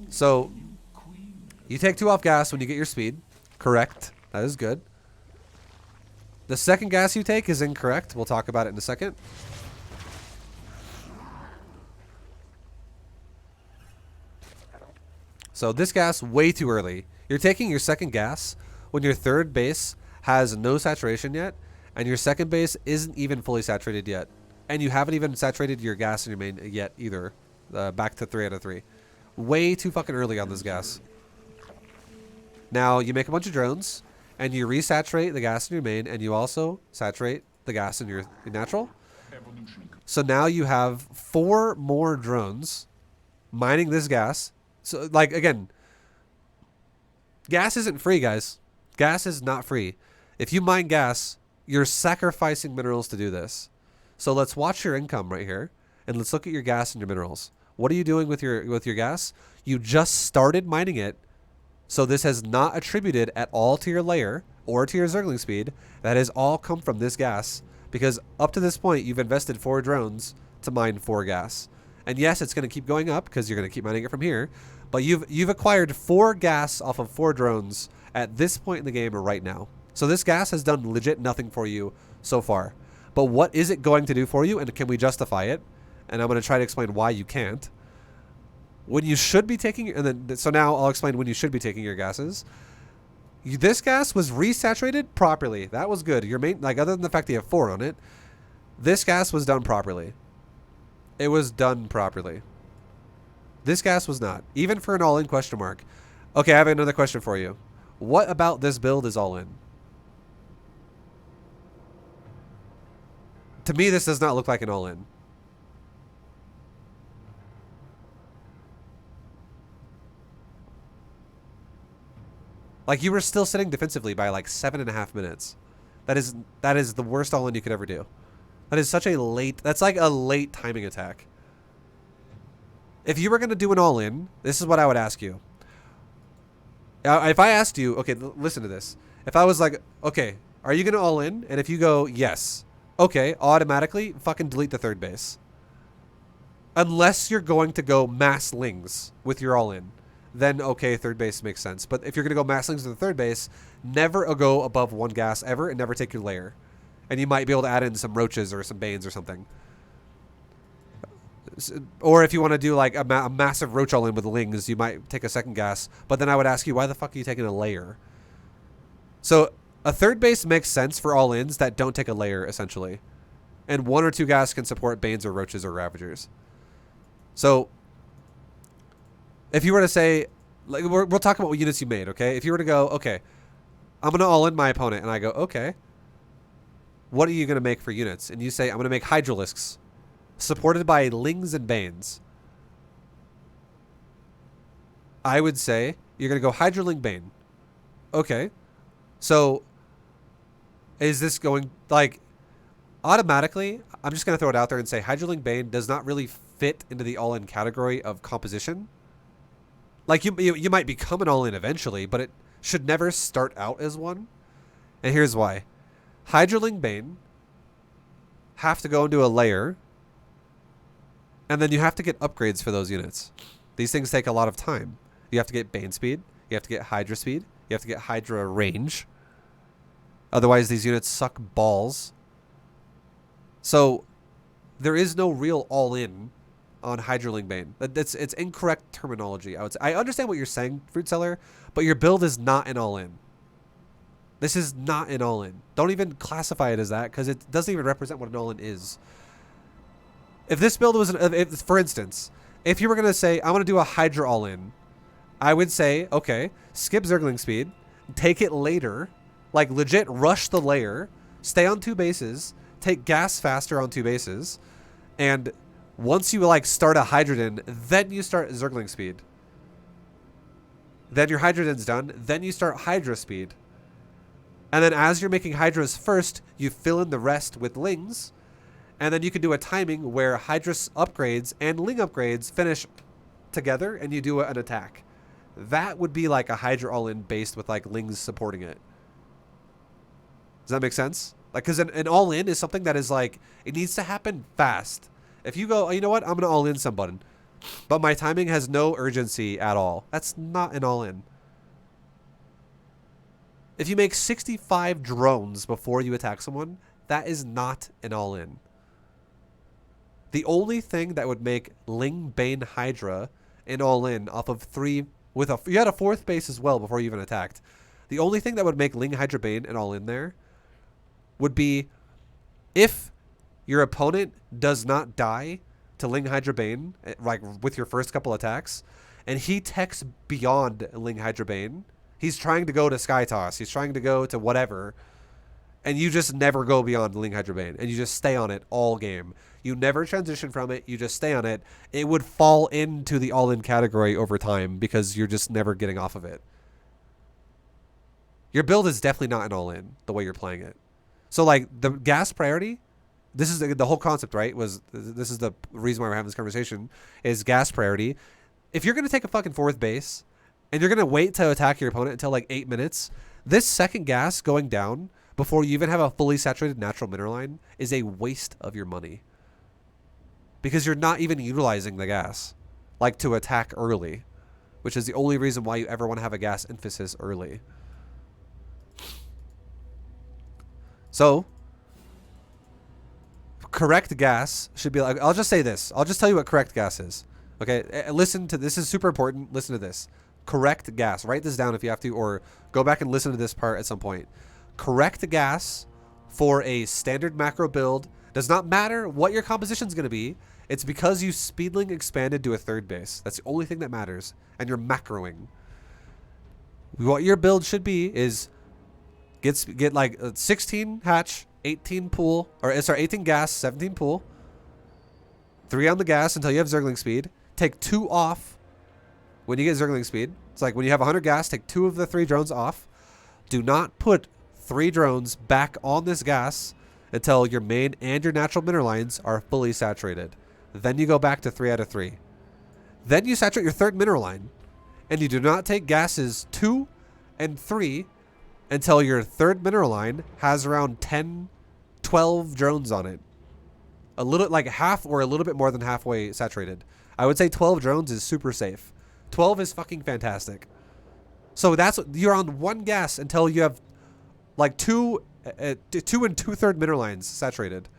A: So you take 2 off gas when you get your speed. Correct. That is good. The second gas you take is incorrect. We'll talk about it in a second. So this gas, way too early. You're taking your second gas when your third base has no saturation yet, and your second base isn't even fully saturated yet. And you haven't even saturated your gas in your main yet either. Back to 3 out of 3. Way too fucking early on this gas. Now, you make a bunch of drones, and you resaturate the gas in your main, and you also saturate the gas in your natural. So now you have 4 more drones mining this gas. So, like, again, gas isn't free, guys. Gas is not free. If you mine gas, you're sacrificing minerals to do this. So let's watch your income right here, and let's look at your gas and your minerals. What are you doing with your gas? You just started mining it, so this has not attributed at all to your layer or to your zergling speed. That has all come from this gas, because up to this point, you've invested 4 drones to mine 4 gas. And yes, it's going to keep going up because you're going to keep mining it from here, but you've acquired 4 gas off of 4 drones at this point in the game right now. So this gas has done legit nothing for you so far. But what is it going to do for you, and can we justify it? And I'm going to try to explain why you can't. When you should be taking, so now I'll explain when you should be taking your gases. This gas was resaturated properly. That was good. Your main, like, other than the fact that you have 4 on it, this gas was done properly. It was done properly. This gas was not, even for an all-in question mark. Okay, I have another question for you. What about this build is all in? To me, this does not look like an all in. Like, you were still sitting defensively by like 7.5 minutes. That is the worst all in you could ever do. That is such a late, that's like a late timing attack. If you were going to do an all in, this is what I would ask you. If I asked you, okay, listen to this. If I was like, okay, are you going to all in? And if you go, yes, okay, automatically fucking delete the third base. Unless you're going to go mass lings with your all in, then okay, third base makes sense. But if you're going to go mass lings with the third base, never go above 1 gas ever, and never take your layer. And you might be able to add in some roaches or some banes or something. Or if you want to do like a massive roach all in with lings, you might take a second gas. But then I would ask you, why the fuck are you taking a layer? So a third base makes sense for all ins that don't take a layer, essentially. And 1 or 2 gas can support banes or roaches or ravagers. So if you were to say, like, we'll talk about what units you made, okay? If you were to go, okay, I'm going to all in my opponent, and I go, okay, what are you going to make for units? And you say, I'm going to make Hydralisks, supported by Lings and Banes. I would say you're going to go Hydra Ling Bane. Okay. So is this going, like, automatically, I'm just going to throw it out there and say Hydra Ling Bane does not really fit into the all-in category of composition. Like, you might become an all-in eventually, but it should never start out as one. And here's why. Hydra Ling Bane have to go into a layer, and then you have to get upgrades for those units. These things take a lot of time. You have to get Bane speed. You have to get Hydra speed. You have to get Hydra range. Otherwise, these units suck balls. So there is no real all-in on Hydra Ling Bane. It's incorrect terminology, I would say. I understand what you're saying, Fruit Seller, but your build is not an all-in. This is not an all-in. Don't even classify it as that, because it doesn't even represent what an all-in is. If this build was, for instance, if you were going to say, I want to do a Hydra all-in, I would say, okay, skip Zergling speed, take it later, like legit rush the layer, stay on 2 bases, take gas faster on 2 bases, and once you like start a Hydrogen, then you start Zergling speed. Then your Hydrogen's done, then you start Hydra speed. And then as you're making Hydras first, you fill in the rest with Lings, and then you can do a timing where Hydras upgrades and Ling upgrades finish together, and you do an attack. That would be like a Hydra all-in based with like Lings supporting it. Does that make sense? Like, because an all-in is something that is like, it needs to happen fast. If you go, oh, you know what, I'm going to all-in someone, but my timing has no urgency at all. That's not an all-in. If you make 65 drones before you attack someone, that is not an all-in. The only thing that would make Ling Bane Hydra an all-in off of 3, you had a 4th base as well before you even attacked. The only thing that would make Ling Hydra Bane an all-in there would be if your opponent does not die to Ling Hydra Bane, like with your first couple attacks, and he techs beyond Ling Hydra Bane. He's trying to go to Sky Toss. He's trying to go to whatever. And you just never go beyond Ling Hydra Bane. And you just stay on it all game. You never transition from it. You just stay on it. It would fall into the all-in category over time because you're just never getting off of it. Your build is definitely not an all-in the way you're playing it. So like the gas priority, this is the whole concept, right? This is the reason why we're having this conversation, is gas priority. If you're going to take a fucking 4th base, and you're going to wait to attack your opponent until like 8 minutes, this second gas going down before you even have a fully saturated natural mineral line is a waste of your money. Because you're not even utilizing the gas, like to attack early, which is the only reason why you ever want to have a gas emphasis early. So, correct gas should be like, I'll just say this. I'll just tell you what correct gas is. Okay, listen to this. Is super important. Listen to this. Correct gas. Write this down if you have to, or go back and listen to this part at some point. Correct gas for a standard macro build does not matter what your composition is going to be. It's because you speedling expanded to a 3rd base. That's the only thing that matters. And you're macroing. What your build should be is get like 16 hatch, 18 pool, or sorry, 18 gas, 17 pool. 3 on the gas until you have Zergling speed. Take 2 off when you get Zergling speed. It's like when you have 100 gas, take 2 of the 3 drones off. Do not put 3 drones back on this gas until your main and your natural mineral lines are fully saturated. Then you go back to 3 out of 3. Then you saturate your 3rd mineral line. And you do not take gases 2 and 3 until your 3rd mineral line has around 10, 12 drones on it. A little, like half or a little bit more than halfway saturated. I would say 12 drones is super safe. 12 is fucking fantastic. So you're on 1 gas until you have like 2 and 2/3 mineral lines saturated.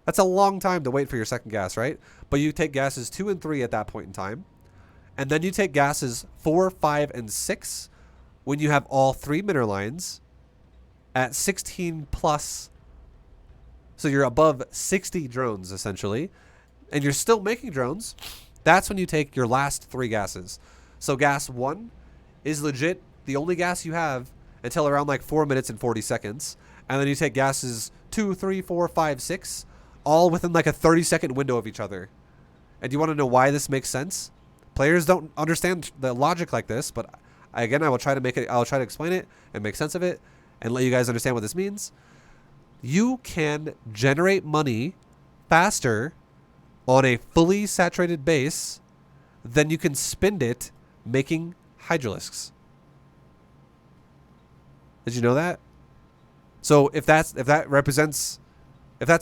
A: That's a long time to wait for your second gas, right? But you take gases 2 and 3 at that point in time. And then you take gases 4, 5, and 6 when you have all 3 mineral lines at 16 plus. So you're above 60 drones essentially. And you're still making drones. That's when you take your last 3 gases. So gas 1 is legit the only gas you have until around like 4 minutes and 40 seconds. And then you take gases 2, 3, 4, 5, 6, all within like a 30-second window of each other. And you want to know why this makes sense? Players don't understand the logic like this, but again, I'll try to explain it and make sense of it and let you guys understand what this means. You can generate money faster on a fully saturated base than you can spend it making Hydralisks. Did you know that? So if that's a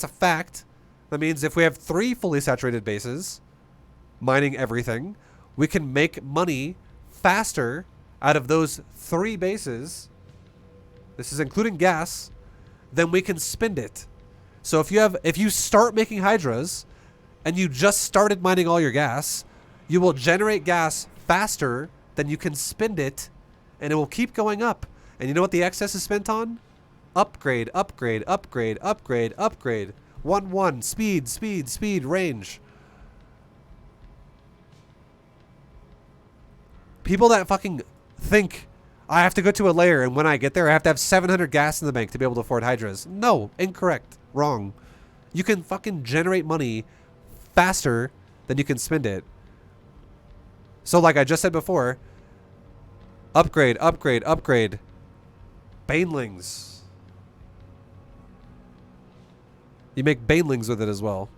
A: fact, that means if we have 3 fully saturated bases mining everything, we can make money faster out of those 3 bases. This is including gas. Then we can spend it. So if you start making hydras and you just started mining all your gas, you will generate gas faster than you can spend it, and it will keep going up. And you know what the excess is spent on? Upgrade, upgrade, upgrade, upgrade, upgrade. 1-1, speed, speed, speed, range. People that fucking think I have to go to a layer, and when I get there I have to have 700 gas in the bank to be able to afford hydras. No, incorrect. Wrong. You can fucking generate money faster than you can spend it. So like I just said before, upgrade, upgrade, upgrade. Banelings. You make banelings with it as well.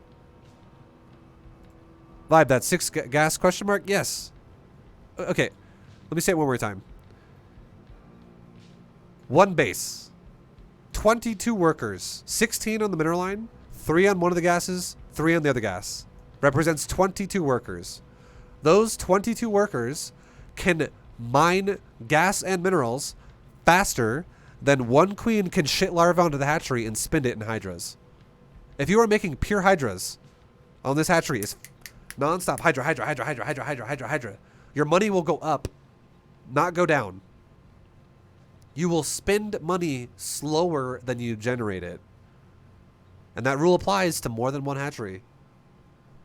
A: ViBE, that 6 gas question mark? Yes. Okay, let me say it one more time. 1 base. 22 workers. 16 on the mineral line. 3 on one of the gases. 3 on the other gas. Represents 22 workers. Those 22 workers can mine gas and minerals faster than 1 queen can shit larvae onto the hatchery and spend it in hydras. If you are making pure hydras on this hatchery, is non-stop hydra, hydra, hydra, hydra, hydra, hydra, hydra, hydra, your money will go up, not go down. You will spend money slower than you generate it. And that rule applies to more than 1 hatchery.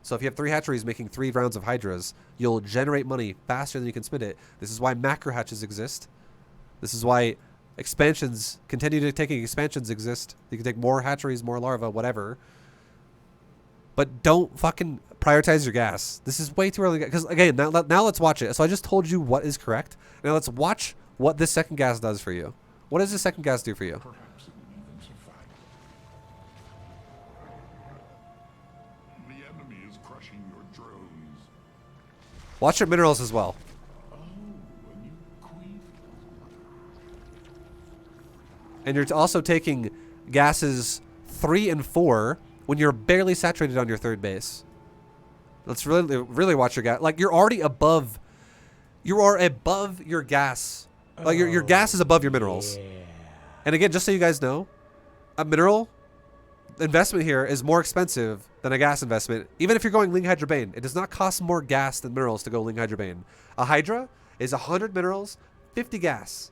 A: So if you have 3 hatcheries making 3 rounds of hydras, you'll generate money faster than you can spend it. This is why macro hatches exist. This is why expansions, taking expansions exist. You can take more hatcheries, more larvae, whatever. But don't fucking prioritize your gas. This is way too early. Because again, now let's watch it. So I just told you what is correct. Now let's watch what this second gas does for you. What does the second gas do for you?
B: Perhaps it will even survive. The enemy is crushing your drones.
A: Watch your minerals as well.
B: Oh, a new queen.
A: And you're also taking gases 3 and 4 when you're barely saturated on your 3rd base. Let's really watch your gas. Like, you're already above. You are above your gas. Like, your gas is above your minerals. Yeah. And again, just so you guys know, a mineral investment here is more expensive than a gas investment. Even if you're going Ling Hydra Bane, it does not cost more gas than minerals to go Ling Hydra Bane. A Hydra is 100 minerals, 50 gas.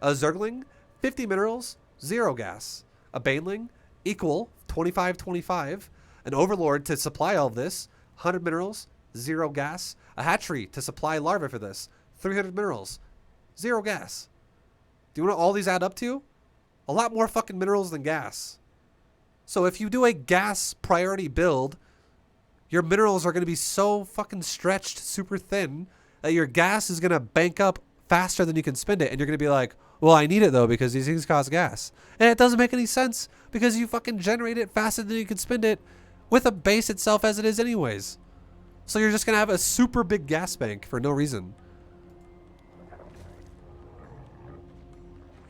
A: A Zergling, 50 minerals, 0 gas. A Baneling, equal 25-25. An Overlord to supply all of this, 100 minerals, 0 gas. A hatchery to supply larvae for this, 300 minerals, 0 gas. Do you know what all these add up to? A lot more fucking minerals than gas. So if you do a gas priority build, your minerals are going to be so fucking stretched super thin that your gas is going to bank up faster than you can spend it. And you're going to be like, well, I need it though because these things cost gas. And it doesn't make any sense because you fucking generate it faster than you can spend it with a base itself as it is anyways. So you're just going to have a super big gas bank for no reason.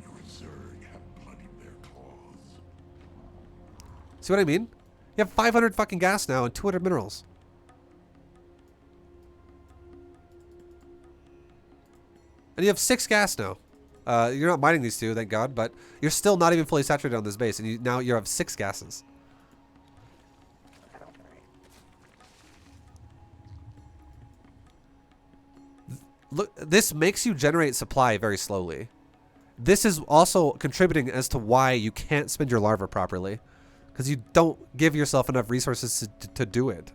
B: Your Zerg have bloodied their claws.
A: See what I mean? You have 500 fucking gas now and 200 minerals. And you have 6 gas now. You're not mining these 2, thank God, but you're still not even fully saturated on this base, and now you have 6 gases. Look, this makes you generate supply very slowly. This is also contributing as to why you can't spend your larvae properly, because you don't give yourself enough resources to do it.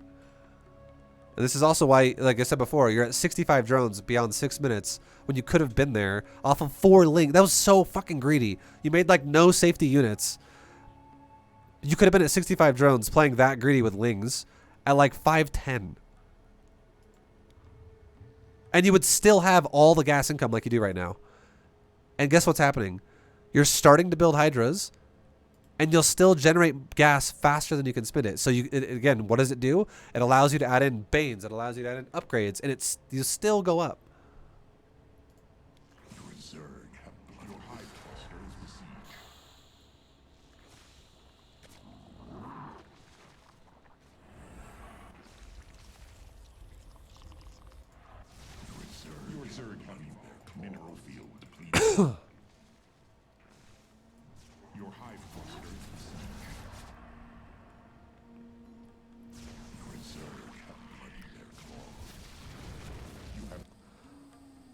A: And this is also why, like I said before, you're at 65 drones beyond 6 minutes when you could have been there off of 4 Ling. That was so fucking greedy. You made like no safety units. You could have been at 65 drones playing that greedy with Lings at like 510. And you would still have all the gas income like you do right now. And guess what's happening? You're starting to build hydras, and you'll still generate gas faster than you can spend it. So again, what does it do? It allows you to add in Banes. It allows you to add in upgrades, and you still go up.
B: Your Zerg have blood. Your hive cluster is besieged. Your Zerg have their mineral field depleted. Your hive cluster is besieged.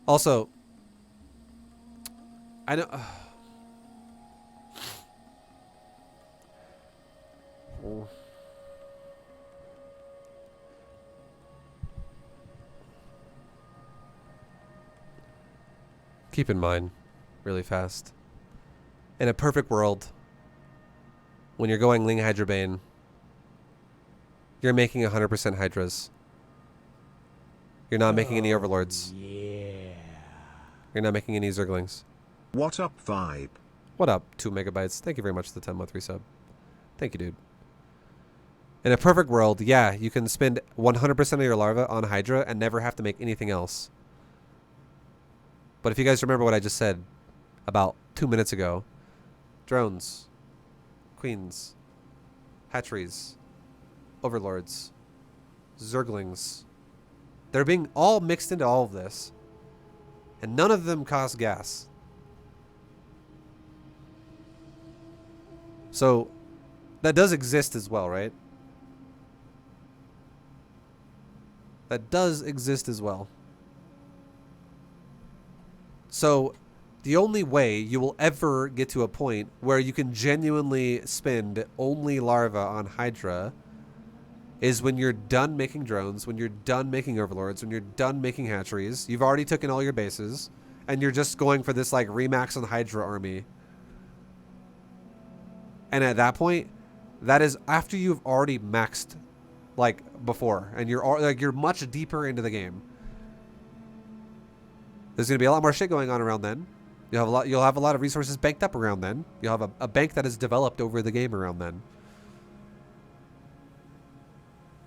A: Also, I know. Keep in mind, really fast, in a perfect world, when you're going Ling Hydra Bane, you're making 100% Hydras. You're not making any Overlords.
C: Yeah.
A: You're not making any Zerglings.
D: What up, ViBE?
A: What up, 2 megabytes? Thank you very much for the 10-month resub. Thank you, dude. In a perfect world, yeah, you can spend 100% of your larva on Hydra and never have to make anything else. But if you guys remember what I just said about 2 minutes ago, drones, queens, hatcheries, overlords, zerglings, they're being all mixed into all of this. And none of them cost gas. So that does exist as well, right? That does exist as well. So the only way you will ever get to a point where you can genuinely spend only larva on Hydra is when you're done making drones, when you're done making overlords, when you're done making hatcheries. You've already taken all your bases, and you're just going for this like remax on Hydra army. And at that point, that is after you've already maxed like before, and you're much deeper into the game. There's gonna be a lot more shit going on around then. You'll have a lot of resources banked up around then. You'll have a bank that is developed over the game around then.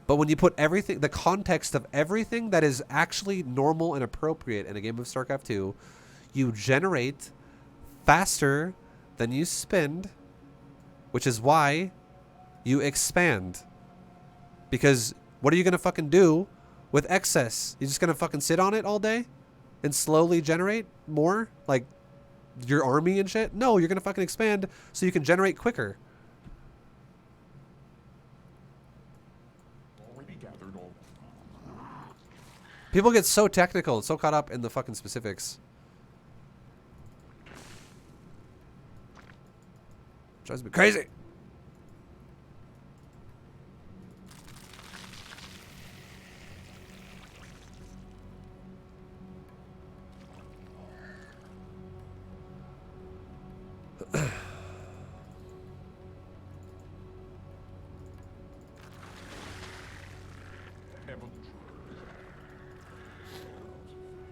A: But when you put everything, the context of everything that is actually normal and appropriate in a game of StarCraft 2, you generate faster than you spend, which is why you expand. Because what are you going to fucking do with excess? You're just going to fucking sit on it all day and slowly generate more? Like your army and shit? No, you're going to fucking expand so you can generate quicker.
B: Already gathered all.
A: People get so technical and so caught up in the fucking specifics. Drives me crazy.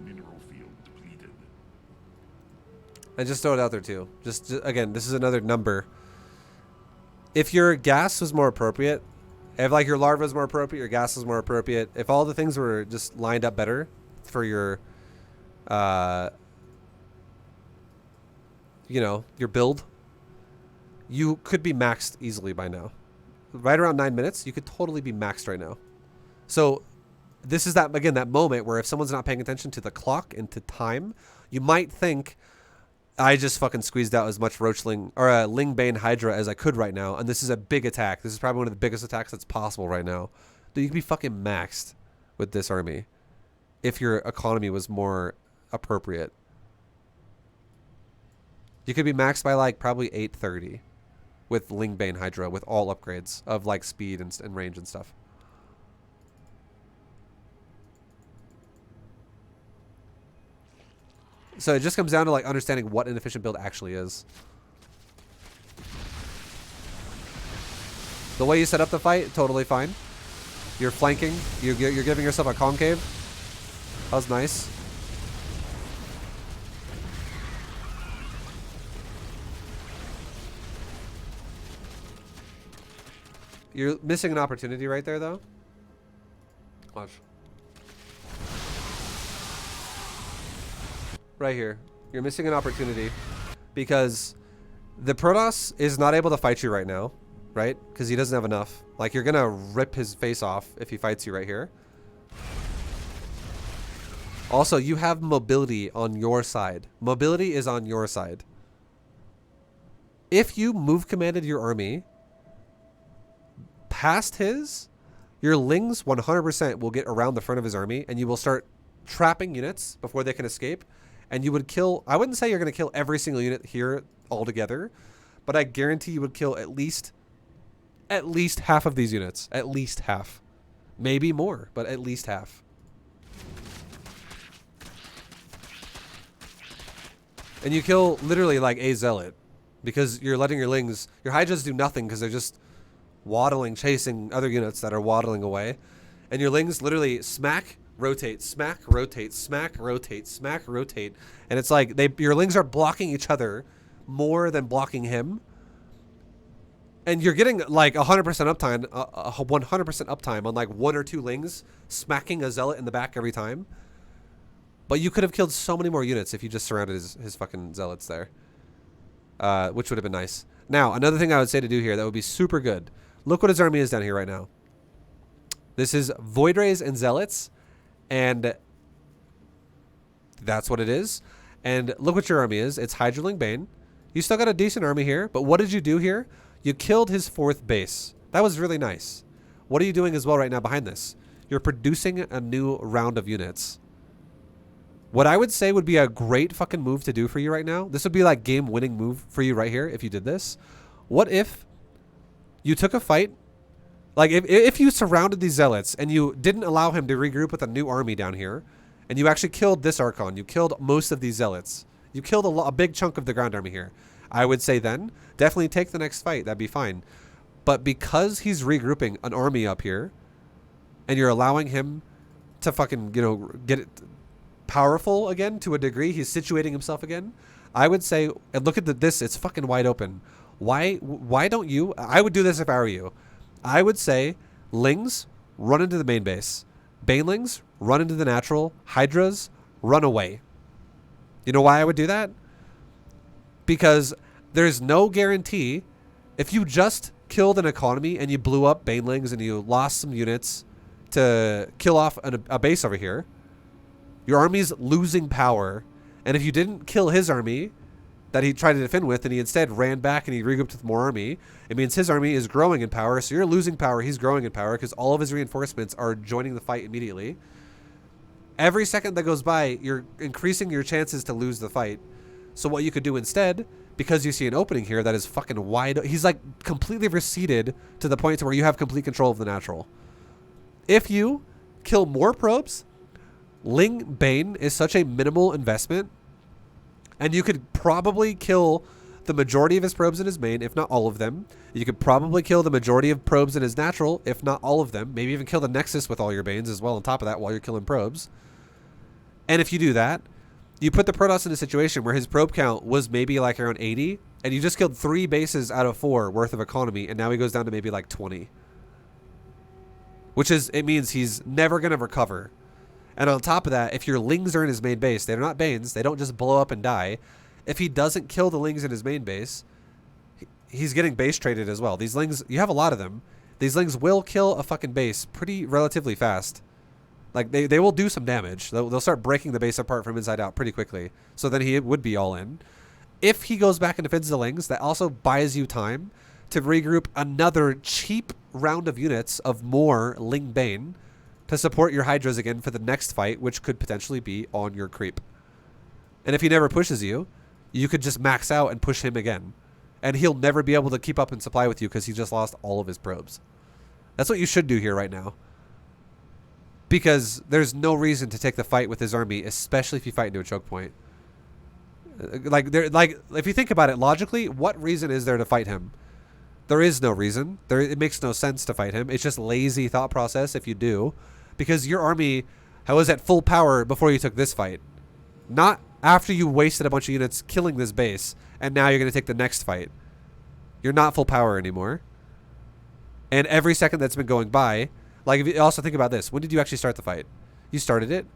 B: Mineral field depleted.
A: And just throw it out there too. Just again, this is another number. If your gas was more appropriate, if like your larva is more appropriate, your gas is more appropriate, if all the things were just lined up better for your, you know, your build, you could be maxed easily by now. Right around 9 minutes, you could totally be maxed right now. So this is that, again, that moment where if someone's not paying attention to the clock and to time, you might think, I just fucking squeezed out as much Roachling or Ling Bane Hydra as I could right now, and this is a big attack. This is probably one of the biggest attacks that's possible right now. Dude, you could be fucking maxed with this army if your economy was more appropriate. You could be maxed by like probably 830 with Ling Bane Hydra with all upgrades of like speed and range and stuff. So it just comes down to like understanding what an efficient build actually is. The way you set up the fight, totally fine. You're flanking. You're giving yourself a concave. That was nice. You're missing an opportunity right there, though. Watch. Right here. You're missing an opportunity because the Protoss is not able to fight you right now, right? Because he doesn't have enough. Like, you're going to rip his face off if he fights you right here. Also, you have mobility on your side. Mobility is on your side. If you move commanded your army past his, your Lings 100% will get around the front of his army and you will start trapping units before they can escape, and you would kill, I wouldn't say you're going to kill every single unit here altogether, but I guarantee you would kill at least half of these units. At least half. Maybe more, but at least half. And you kill literally like a zealot, because you're letting your Lings, your Hydras do nothing because they're just waddling, chasing other units that are waddling away. And your Lings literally smack, rotate, smack, rotate, smack, rotate, smack, rotate. And it's like your Lings are blocking each other more than blocking him. And you're getting like 100% uptime, 100% uptime on like 1 or 2 Lings smacking a zealot in the back every time. But you could have killed so many more units if you just surrounded his fucking zealots there. Which would have been nice. Now, another thing I would say to do here that would be super good. Look what his army is down here right now. This is Void Rays and Zealots. And that's what it is. And look what your army is. It's Hydra Ling Bane. You still got a decent army here. But what did you do here? You killed his 4th base. That was really nice. What are you doing as well right now behind this? You're producing a new round of units. What I would say would be a great fucking move to do for you right now. This would be like game-winning move for you right here if you did this. What if you took a fight? Like if you surrounded these zealots and you didn't allow him to regroup with a new army down here, and you actually killed this Archon, you killed most of these zealots. You killed a big chunk of the ground army here. I would say then definitely take the next fight. That'd be fine. But because he's regrouping an army up here, and you're allowing him to fucking, you know, get it powerful again to a degree, he's situating himself again, I would say, and look at this, it's fucking wide open. Why don't you, I would do this if I were you. I would say Lings, run into the main base. Banelings, run into the natural. Hydras, run away. You know why I would do that? Because there's no guarantee. If you just killed an economy and you blew up Banelings and you lost some units to kill off a base over here, your army's losing power. And if you didn't kill his army that he tried to defend with, and he instead ran back and he regrouped with more army, it means his army is growing in power. So you're losing power, he's growing in power, because all of his reinforcements are joining the fight immediately. Every second that goes by, you're increasing your chances to lose the fight. So what you could do instead, because you see an opening here that is fucking wide, he's like completely receded to the point to where you have complete control of the natural. If you kill more probes, Ling Bane is such a minimal investment, and you could probably kill the majority of his probes in his main, if not all of them. You could probably kill the majority of probes in his natural, if not all of them. Maybe even kill the Nexus with all your Banes as well on top of that while you're killing probes. And if you do that, you put the Protoss in a situation where his probe count was maybe like around 80, and you just killed 3 bases out of 4 worth of economy, and now he goes down to maybe like 20. Which is, it means he's never going to recover. And on top of that, if your Lings are in his main base, they're not Banes, they don't just blow up and die. If he doesn't kill the Lings in his main base, he's getting base traded as well. These Lings, you have a lot of them. These Lings will kill a fucking base pretty relatively fast. Like, they will do some damage. They'll start breaking the base apart from inside out pretty quickly. So then he would be all in. If he goes back and defends the Lings, that also buys you time to regroup another cheap round of units of more Ling Bane to support your Hydras again for the next fight, which could potentially be on your creep. And if he never pushes you, you could just max out and push him again. And he'll never be able to keep up in supply with you because he just lost all of his probes. That's what you should do here right now. Because there's no reason to take the fight with his army, especially if you fight into a choke point. Like if you think about it logically, what reason is there to fight him? There is no reason. It makes no sense to fight him. It's just lazy thought process if you do. Because your army was at full power before you took this fight. Not after you wasted a bunch of units killing this base, and now you're going to take the next fight. You're not full power anymore. And every second that's been going by, like if you also think about this, when did you actually start the fight? You started it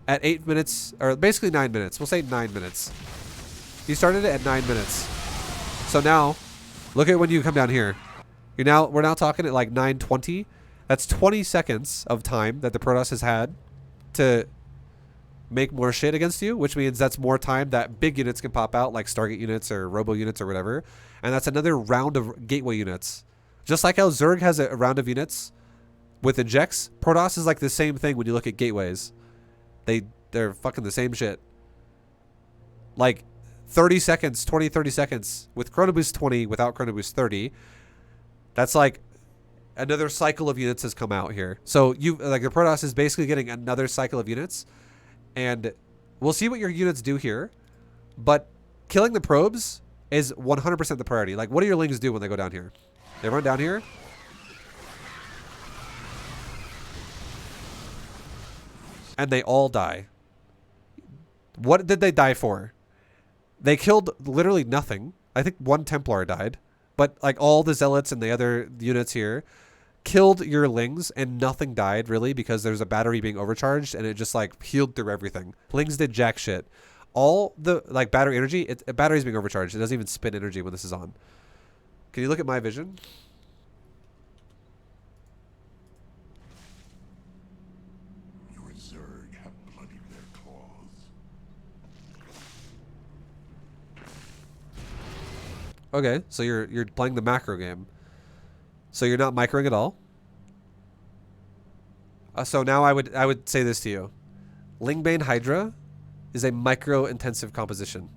A: at 8 minutes, or basically 9 minutes. We'll say 9 minutes. You started it at 9 minutes. So now, look at when you come down here. We're now talking at like 9:20. That's 20 seconds of time that the Protoss has had to make more shit against you, which means that's more time that big units can pop out, like Stargate units or Robo units or whatever. And that's another round of Gateway units. Just like how Zerg has a round of units with injects, Protoss is like the same thing when you look at gateways. They they're fucking the same shit. Like 30 seconds, 20, 30 seconds with Chrono Boost 20, without Chrono Boost 30. That's like another cycle of units has come out here. So you like the Protoss is basically getting another cycle of units, and we'll see what your units do here. But killing the probes is 100% the priority. Like, what do your Lings do when they go down here? They run down here. And they all die. What did they die for? They killed literally nothing. I think one Templar died. But like all the Zealots and the other units here killed your Lings and nothing died really because there's a battery being overcharged and it just like healed through everything. Lings did jack shit. All the like battery energy, battery's being overcharged. It doesn't even spin energy when this is on. Can you look at my vision?
B: Your Zerg have bloodied their claws.
A: Okay, so you're playing the macro game. So you're not microing at all. So now I would say this to you. Ling Bane Hydra is a micro-intensive composition.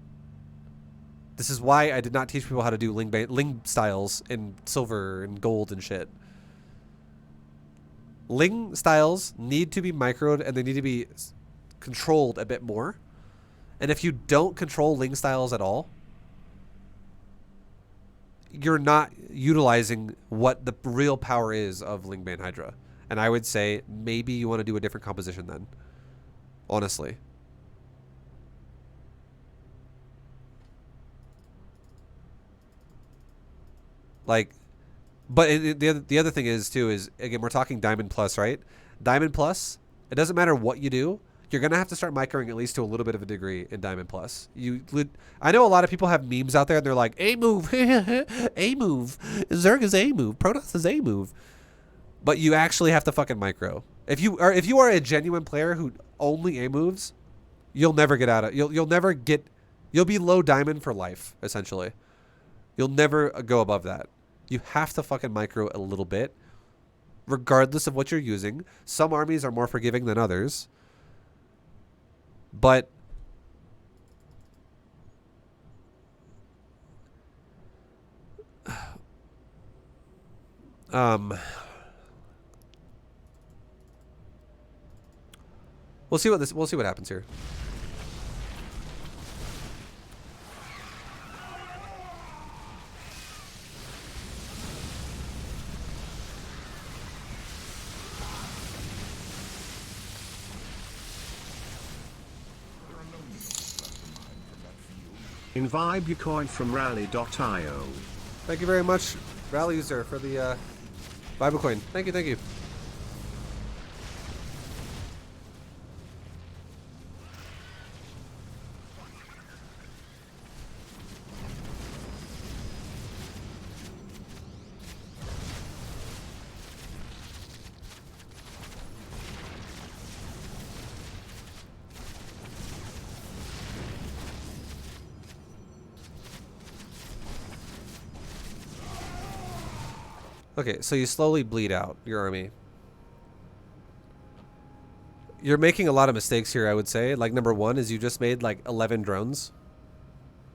A: This is why I did not teach people how to do Ling styles in silver and gold and shit. Ling styles need to be microed and they need to be controlled a bit more. And if you don't control Ling styles at all, you're not utilizing what the real power is of Ling Bane Hydra. And I would say maybe you want to do a different composition then. Honestly. Like, but the other thing is too is, again, we're talking Diamond Plus, right? Diamond Plus, it doesn't matter what you do. You're going to have to start microing at least to a little bit of a degree in Diamond Plus. I know a lot of people have memes out there and they're like, A move, A move, Zerg is A move, Protoss is A move. But you actually have to fucking micro. If you are a genuine player who only A moves, you'll never get out of you'll be low diamond for life, essentially. You'll never go above that. You have to fucking micro a little bit, regardless of what you're using. Some armies are more forgiving than others. But we'll see what happens here.
D: In ViBE you coin from rally.io.
A: Thank you very much, Rally User, for the ViBE coin. Thank you, thank you. Okay, so you slowly bleed out your army. You're making a lot of mistakes here, I would say. Like, number one is you just made like 11 drones.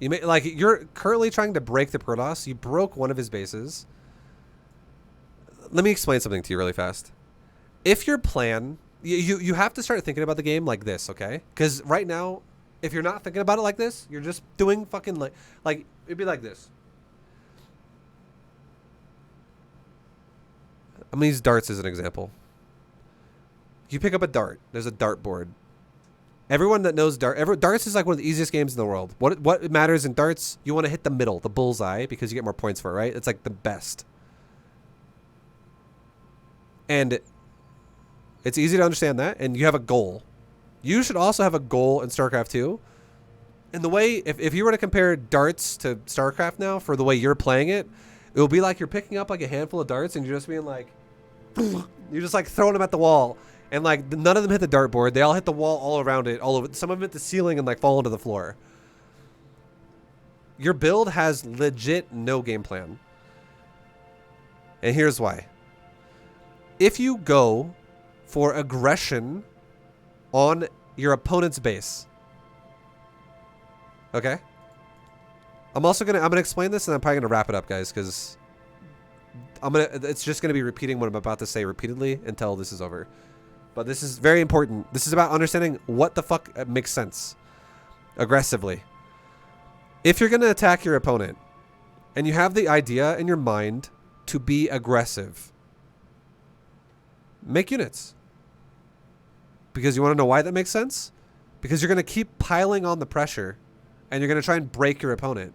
A: You're currently trying to break the Protoss. You broke one of his bases. Let me explain something to you really fast. If your plan, you have to start thinking about the game like this, okay? Because right now, if you're not thinking about it like this, you're just doing fucking like it'd be like this. I'm going to use darts as an example. You pick up a dart. There's a dart board. Everyone that knows darts is like one of the easiest games in the world. What matters in darts, you want to hit the middle, the bullseye, because you get more points for it, right? It's like the best. And it's easy to understand that, and you have a goal. You should also have a goal in StarCraft 2. And the way, if you were to compare darts to StarCraft now, for the way you're playing it, it will be like you're picking up like a handful of darts and you're just being like, you're just like throwing them at the wall. And like none of them hit the dartboard. They all hit the wall all around it, all over. Some of them hit the ceiling and like fall into the floor. Your build has legit no game plan. And here's why. If you go for aggression on your opponent's base. Okay? I'm gonna explain this, and I'm probably gonna wrap it up, guys, because it's just gonna be repeating what I'm about to say repeatedly until this is over. But this is very important. This is about understanding what the fuck makes sense aggressively. If you're gonna attack your opponent and you have the idea in your mind to be aggressive, make units. Because you want to know why that makes sense? Because you're gonna keep piling on the pressure and you're gonna try and break your opponent.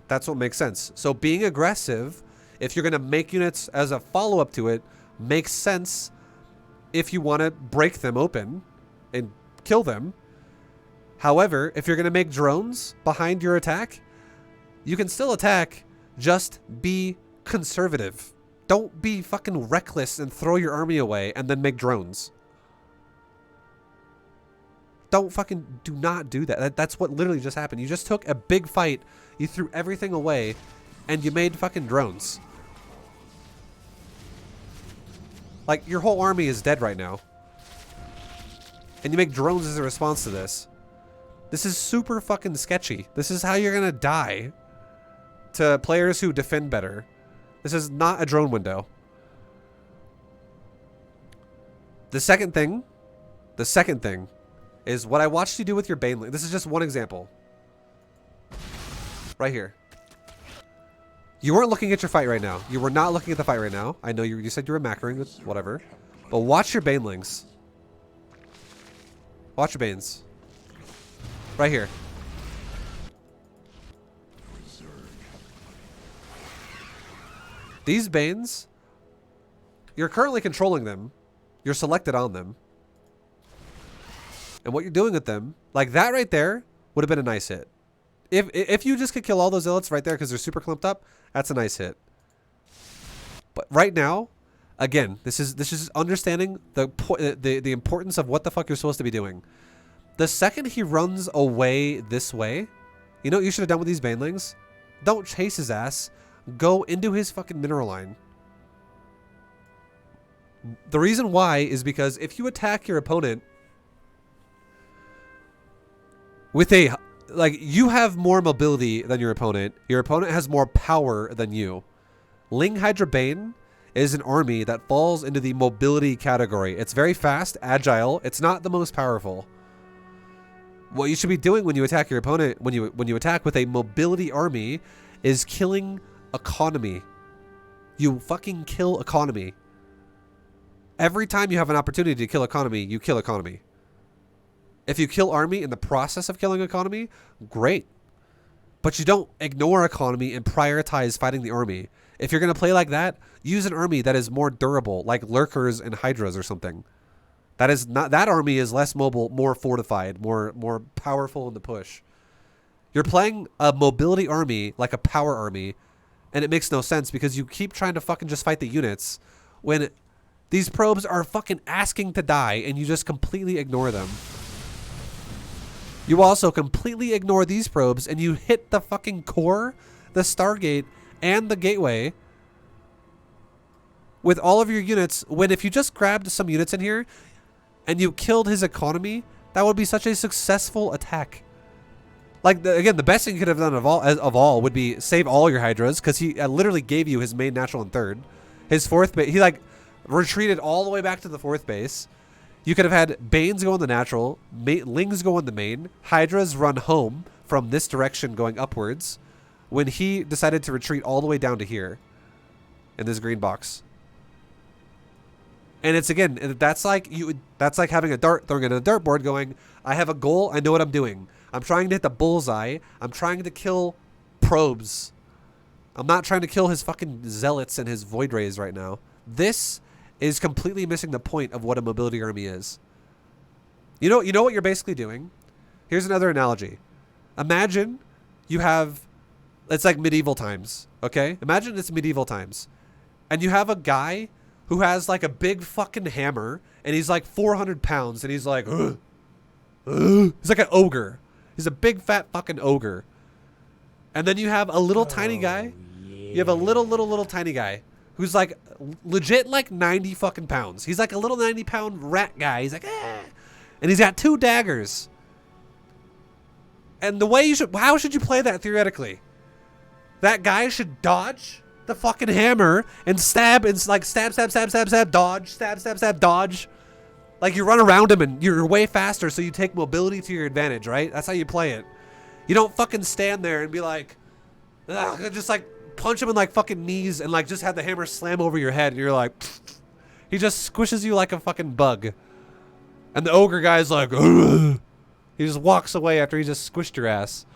A: That's what makes sense. So being aggressive, if you're gonna make units as a follow-up to it, makes sense if you want to break them open and kill them. However, if you're going to make drones behind your attack, you can still attack, just be conservative. Don't be fucking reckless and throw your army away and then make drones. Do not do that. That's what literally just happened. You just took a big fight, you threw everything away, and you made fucking drones. Like, your whole army is dead right now. And you make drones as a response to this. This is super fucking sketchy. This is how you're gonna die to players who defend better. This is not a drone window. The second thing is what I watched you do with your Baneling. This is just one example. Right here. You weren't looking at your fight right now. You were not looking at the fight right now. I know you said you were macroing with whatever. But watch your Banelings. Watch your Banes. Right here. These Banes, you're currently controlling them. You're selected on them. And what you're doing with them, like that right there, would have been a nice hit. If you just could kill all those zealots right there because they're super clumped up, that's a nice hit. But right now, again, this is understanding the importance of what the fuck you're supposed to be doing. The second he runs away this way, you know what you should have done with these Banelings? Don't chase his ass. Go into his fucking mineral line. The reason why is because if you attack your opponent with a... Like, you have more mobility than your opponent. Your opponent has more power than you. Ling Hydra Bane is an army that falls into the mobility category. It's very fast, agile. It's not the most powerful. What you should be doing when you attack your opponent, when you attack with a mobility army, is killing economy. You fucking kill economy. Every time you have an opportunity to kill economy, you kill economy. If you kill army in the process of killing economy, great. But you don't ignore economy and prioritize fighting the army. If you're going to play like that, use an army that is more durable, like lurkers and hydras or something. That army is less mobile, more fortified, more powerful in the push. You're playing a mobility army like a power army, and it makes no sense because you keep trying to fucking just fight the units when these probes are fucking asking to die and you just completely ignore them. You also completely ignore these probes and you hit the fucking core, the Stargate, and the gateway with all of your units, when if you just grabbed some units in here and you killed his economy, that would be such a successful attack. Like, again, the best thing you could have done of all would be save all your Hydras, because he literally gave you his main natural and third. His fourth base, he like retreated all the way back to the fourth base. You could have had Banes go on the natural, Lings go on the main, Hydras run home from this direction going upwards, when he decided to retreat all the way down to here in this green box. And it's, again, that's like having a dart, throwing it at a dartboard going, I have a goal, I know what I'm doing. I'm trying to hit the bullseye. I'm trying to kill probes. I'm not trying to kill his fucking zealots and his void rays right now. This is completely missing the point of what a mobility army is. You know what you're basically doing? Here's another analogy. Imagine you have, it's like medieval times, okay? Imagine it's medieval times. And you have a guy who has like a big fucking hammer and he's like 400 pounds and he's like, he's like an ogre. He's a big fat fucking ogre. And then you have a little tiny guy. Yeah. You have a little tiny guy who's like legit like 90 fucking pounds. He's like a little 90-pound rat guy. He's like, ah. And he's got 2 daggers. And the way you should, how should you play that theoretically? That guy should dodge the fucking hammer and stab and like stab, dodge, stab, dodge. Like you run around him and you're way faster, so you take mobility to your advantage, right? That's how you play it. You don't fucking stand there and be like, just like punch him in like fucking knees and like just have the hammer slam over your head and you're like, he just squishes you like a fucking bug. And the ogre guy's like, ugh. He just walks away after he just squished your ass.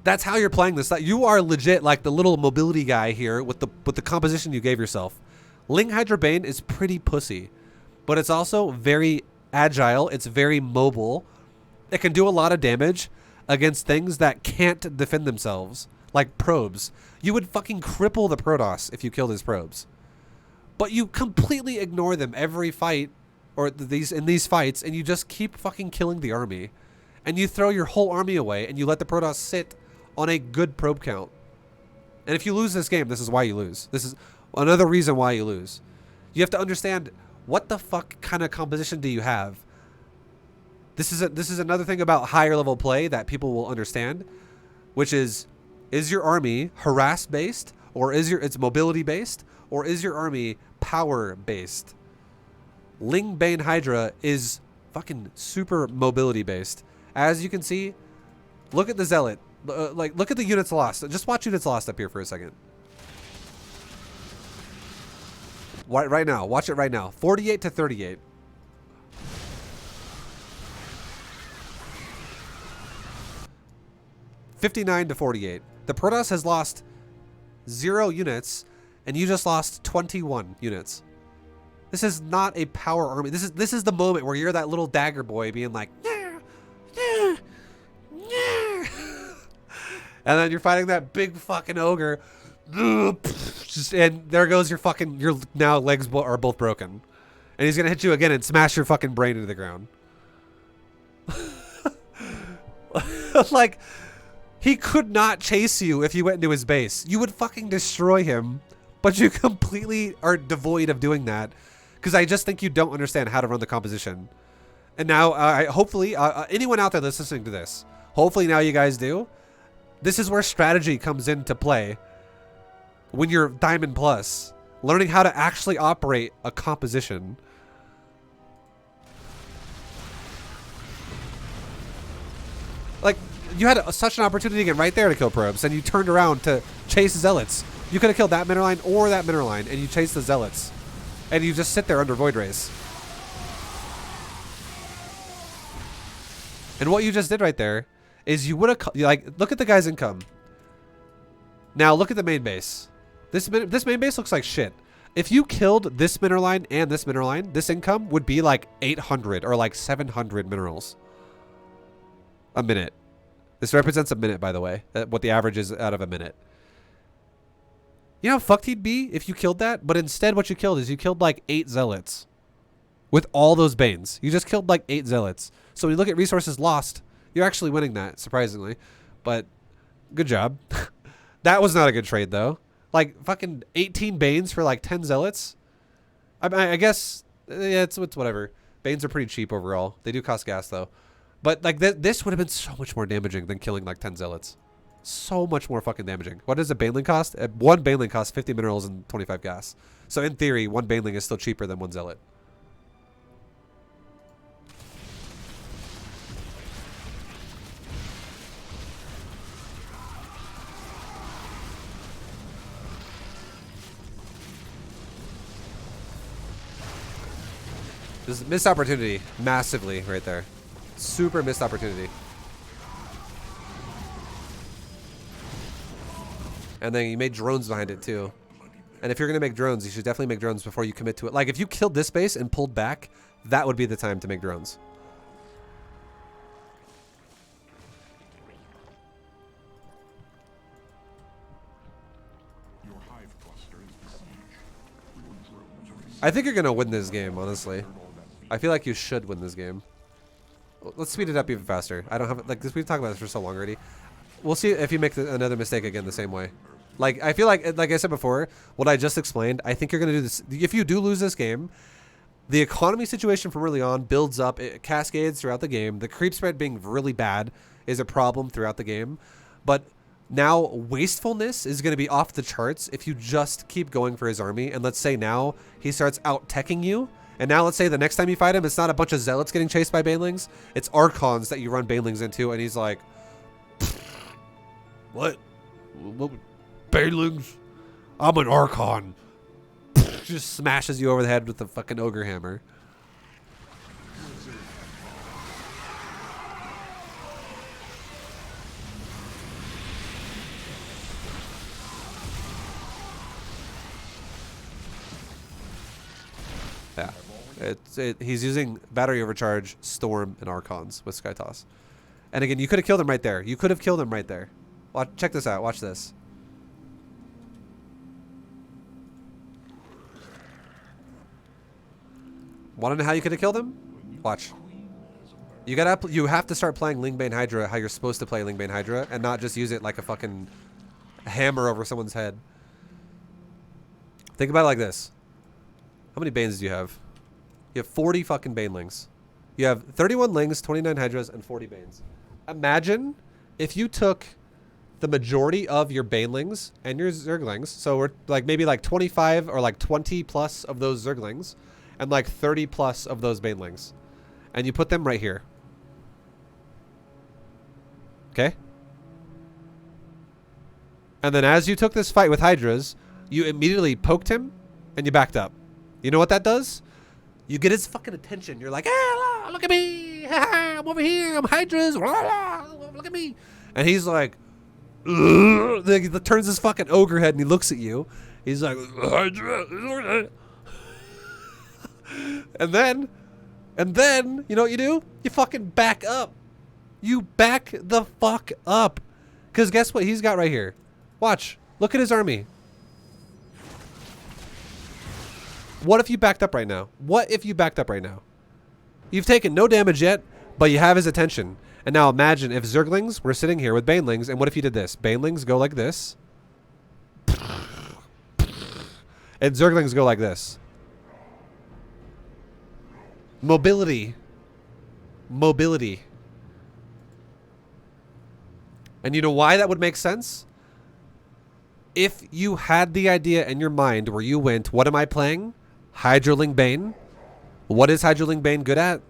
A: That's how you're playing this. You are legit like the little mobility guy here with the composition you gave yourself. Ling Hydra Bane is pretty pussy, but it's also very agile. It's very mobile. It can do a lot of damage against things that can't defend themselves, like probes. You would fucking cripple the Protoss if you killed his probes. But you completely ignore them every fight, or in these fights, and you just keep fucking killing the army. And you throw your whole army away, and you let the Protoss sit on a good probe count. And if you lose this game, this is why you lose. This is another reason why you lose. You have to understand, what the fuck kind of composition do you have? This is another thing about higher level play that people will understand, which is your army harass based, or it's mobility based, or is your army power based? Ling Bane Hydra is fucking super mobility based. As you can see, look at the Zealot. Look at the units lost. Just watch units lost up here for a second. Right now. Watch it right now. 48 to 38. $59 to 48. The Protoss has lost 0 units, and you just lost 21 units. This is not a power army. This is the moment where you're that little dagger boy being like, yeah, yeah, yeah. And then you're fighting that big fucking ogre, and there goes your now legs are both broken, and he's gonna hit you again and smash your fucking brain into the ground. Like, he could not chase you if you went into his base. You would fucking destroy him, but you completely are devoid of doing that. Because I just think you don't understand how to run the composition. And now, hopefully, anyone out there that's listening to this, hopefully now you guys do. This is where strategy comes into play. When you're Diamond Plus, learning how to actually operate a composition. Like, you had such an opportunity again right there to kill probes, and you turned around to chase Zealots. You could have killed that mineral line or that mineral line, and you chased the Zealots. And you just sit there under Void Rays. And what you just did right there is you would have, like, look at the guy's income. Now look at the main base. This main base looks like shit. If you killed this mineral line and this mineral line, this income would be like 800 or like 700 minerals a minute. This represents a minute, by the way, what the average is out of a minute. You know how fucked he'd be if you killed that? But instead what you killed is you killed like 8 Zealots. With all those Banes. You just killed like 8 Zealots. So when you look at resources lost, you're actually winning that, surprisingly. But good job. That was not a good trade, though. Like, fucking 18 Banes for like 10 Zealots? I guess, yeah, it's whatever. Banes are pretty cheap overall. They do cost gas, though. But like this would have been so much more damaging than killing like 10 Zealots. So much more fucking damaging. What does a Baneling cost? One Baneling costs 50 minerals and 25 gas. So in theory, one Baneling is still cheaper than one Zealot. This is a missed opportunity, massively, right there. Super missed opportunity. And then you made drones behind it too. And if you're gonna make drones, you should definitely make drones before you commit to it. Like if you killed this base and pulled back, that would be the time to make drones.
B: Your hive cluster is besieged. Your drones are
A: I think you're gonna win this game, honestly. I feel like you should win this game. Let's speed it up even faster. I don't have like this. We've talked about this for so long already. We'll see if you make another mistake again the same way. Like I feel like I said before, what I just explained. I think you're gonna do this. If you do lose this game, The economy situation from early on builds up, it cascades throughout the game. The creep spread being really bad is a problem throughout the game. But now wastefulness is going to be off the charts if you just keep going for his army. And let's say now he starts out-teching you. And now let's say the next time you fight him, it's not a bunch of zealots getting chased by banelings. It's archons that you run banelings into. And he's like, what? Banelings? I'm an archon. Just smashes you over the head with the fucking ogre hammer. Yeah. He's using battery overcharge, storm, and archons with sky toss. And again, you could have killed him right there. You could have killed him right there. Watch, check this out. Watch this. Want to know how you could have killed him? Watch. You have to start playing Ling Bane Hydra how you're supposed to play Ling Bane Hydra and not just use it like a fucking hammer over someone's head. Think about it like this. How many Banes do you have? You have 40 fucking Banelings. You have 31 Lings, 29 Hydras, and 40 Banes. Imagine if you took the majority of your Banelings and your Zerglings, so we're like maybe like 25 or like 20 plus of those Zerglings, and like 30 plus of those Banelings, and you put them right here. Okay? And then as you took this fight with Hydras, you immediately poked him and you backed up. You know what that does? You get his fucking attention. You're like, ah, look at me. I'm over here. I'm Hydras. Look at me. And he's like, he turns his fucking ogre head and he looks at you. He's like, Hydra. And then, you know what you do? You fucking back up. You back the fuck up. Because guess what he's got right here? Watch. Look at his army. What if you backed up right now? What if you backed up right now? You've taken no damage yet, but you have his attention. And now imagine if Zerglings were sitting here with Banelings, and what if you did this? Banelings go like this. And Zerglings go like this. Mobility. Mobility. And you know why that would make sense? If you had the idea in your mind where you went, what am I playing? Hydra Ling Bane. What is Hydra Ling Bane good at?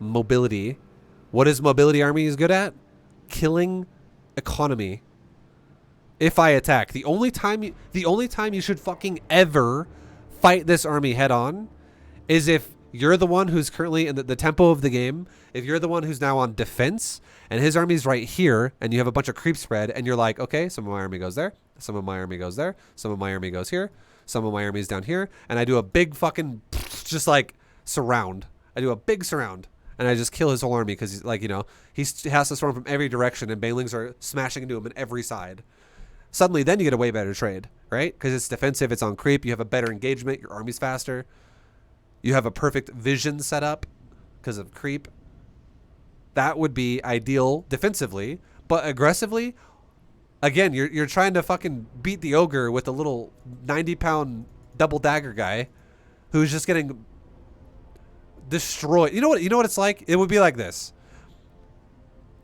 A: Mobility. What is Mobility Army is good at? Killing economy. If I attack. The only time you should fucking ever fight this army head on is if you're the one who's currently in the tempo of the game. If you're the one who's now on defense and his army's right here and you have a bunch of creep spread and you're like, okay, some of my army goes there. Some of my army goes there. Some of my army goes here. Some of my army's down here. And I do a big fucking just like surround. I do a big surround. And I just kill his whole army because he's like, you know, he has to storm from every direction and Banelings are smashing into him on every side. Suddenly then you get a way better trade, right? Because it's defensive, it's on creep, you have a better engagement, your army's faster. You have a perfect vision set up because of creep. That would be ideal defensively, but aggressively, again, you're trying to fucking beat the ogre with a little 90-pound double dagger guy who's just getting destroyed. You know what it's like? It would be like this.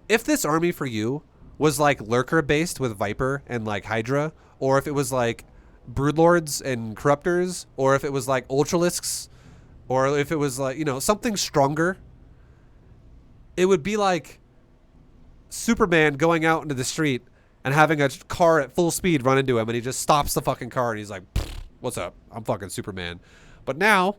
A: If this army for you was like lurker based with Viper and like Hydra, or if it was like Broodlords and Corruptors, or if it was like Ultralisks, or if it was like, you know, something stronger, it would be like Superman going out into the street and having a car at full speed run into him and he just stops the fucking car and he's like, what's up? I'm fucking Superman. But now,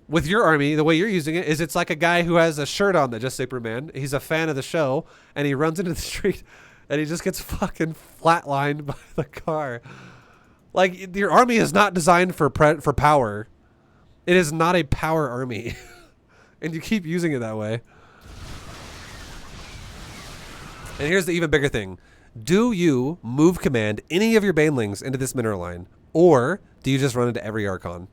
A: with your army, the way you're using it is it's like a guy who has a shirt on that just Superman. He's a fan of the show and he runs into the street and he just gets fucking flatlined by the car. Like, your army is not designed for power. It is not a power army. And you keep using it that way. And here's the even bigger thing. Do you move command any of your Banelings into this mineral line? Or do you just run into every Archon?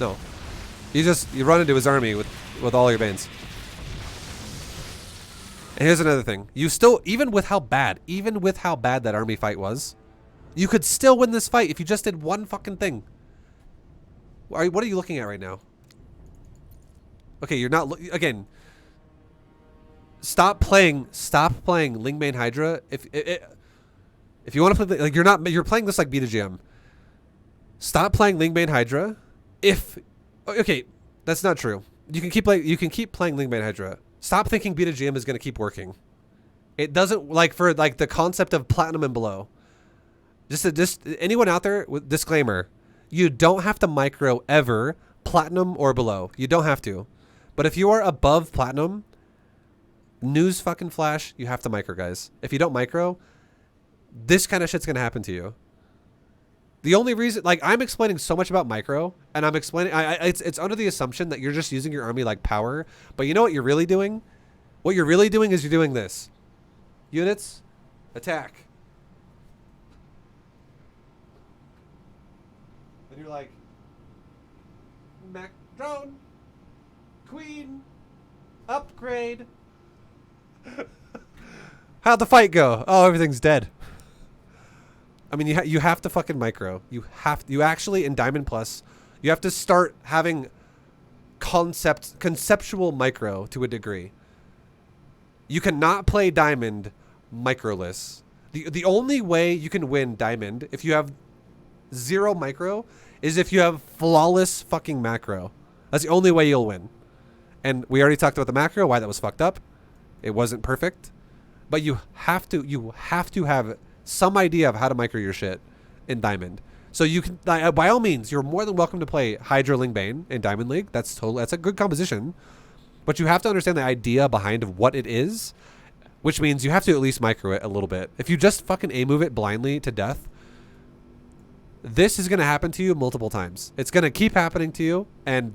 A: No. You run into his army with all your Banes. And here's another thing. You still, even with how bad that army fight was, you could still win this fight if you just did one fucking thing. What are you looking at right now? Okay, you're not, again, stop playing Ling Bane Hydra. If you want to play, like, you're playing this like BDGM. Stop playing Ling Bane Hydra. Okay, that's not true. You can keep playing Ling Bane Hydra. Stop thinking BDGM is going to keep working. It doesn't, like, for like the concept of platinum and below. Just anyone out there with disclaimer, you don't have to micro ever platinum or below. You don't have to. But if you are above platinum, news fucking flash, you have to micro, guys. If you don't micro, this kind of shit's going to happen to you. The only reason, like, I'm explaining so much about micro, and I'm explaining, it's under the assumption that you're just using your army like power, but you know what you're really doing? What you're really doing is you're doing this. Units, attack. Then you're like, Mac drone, queen, upgrade. How'd the fight go? Oh, everything's dead. I mean, you have to fucking micro. You actually, in Diamond Plus, you have to start having conceptual micro to a degree. You cannot play Diamond microless. The only way you can win Diamond if you have zero micro is if you have flawless fucking macro. That's the only way you'll win. And we already talked about the macro, why that was fucked up. It wasn't perfect. But you have to have some idea of how to micro your shit in Diamond. So you can, by all means, you're more than welcome to play Hydra Ling Bane in Diamond League. That's a good composition. But you have to understand the idea behind what it is, which means you have to at least micro it a little bit. If you just fucking A-move it blindly to death, this is going to happen to you multiple times. It's going to keep happening to you, and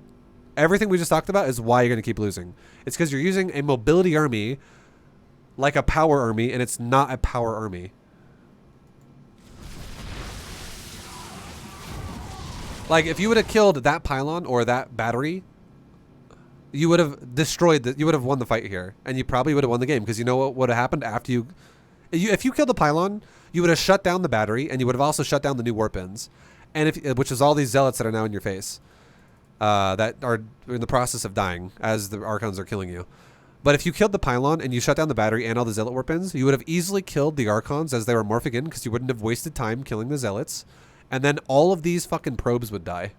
A: everything we just talked about is why you're going to keep losing. It's because you're using a mobility army like a power army, and it's not a power army. Like, if you would have killed that pylon or that battery, you would have you would have won the fight here, and you probably would have won the game, because you know what would have happened after if you killed the pylon, you would have shut down the battery, and you would have also shut down the new warp ins, and which is all these zealots that are now in your face, that are in the process of dying as the Archons are killing you. But if you killed the pylon and you shut down the battery and all the zealot warp ins, you would have easily killed the Archons as they were morphing in, because you wouldn't have wasted time killing the zealots. And then all of these fucking probes would die.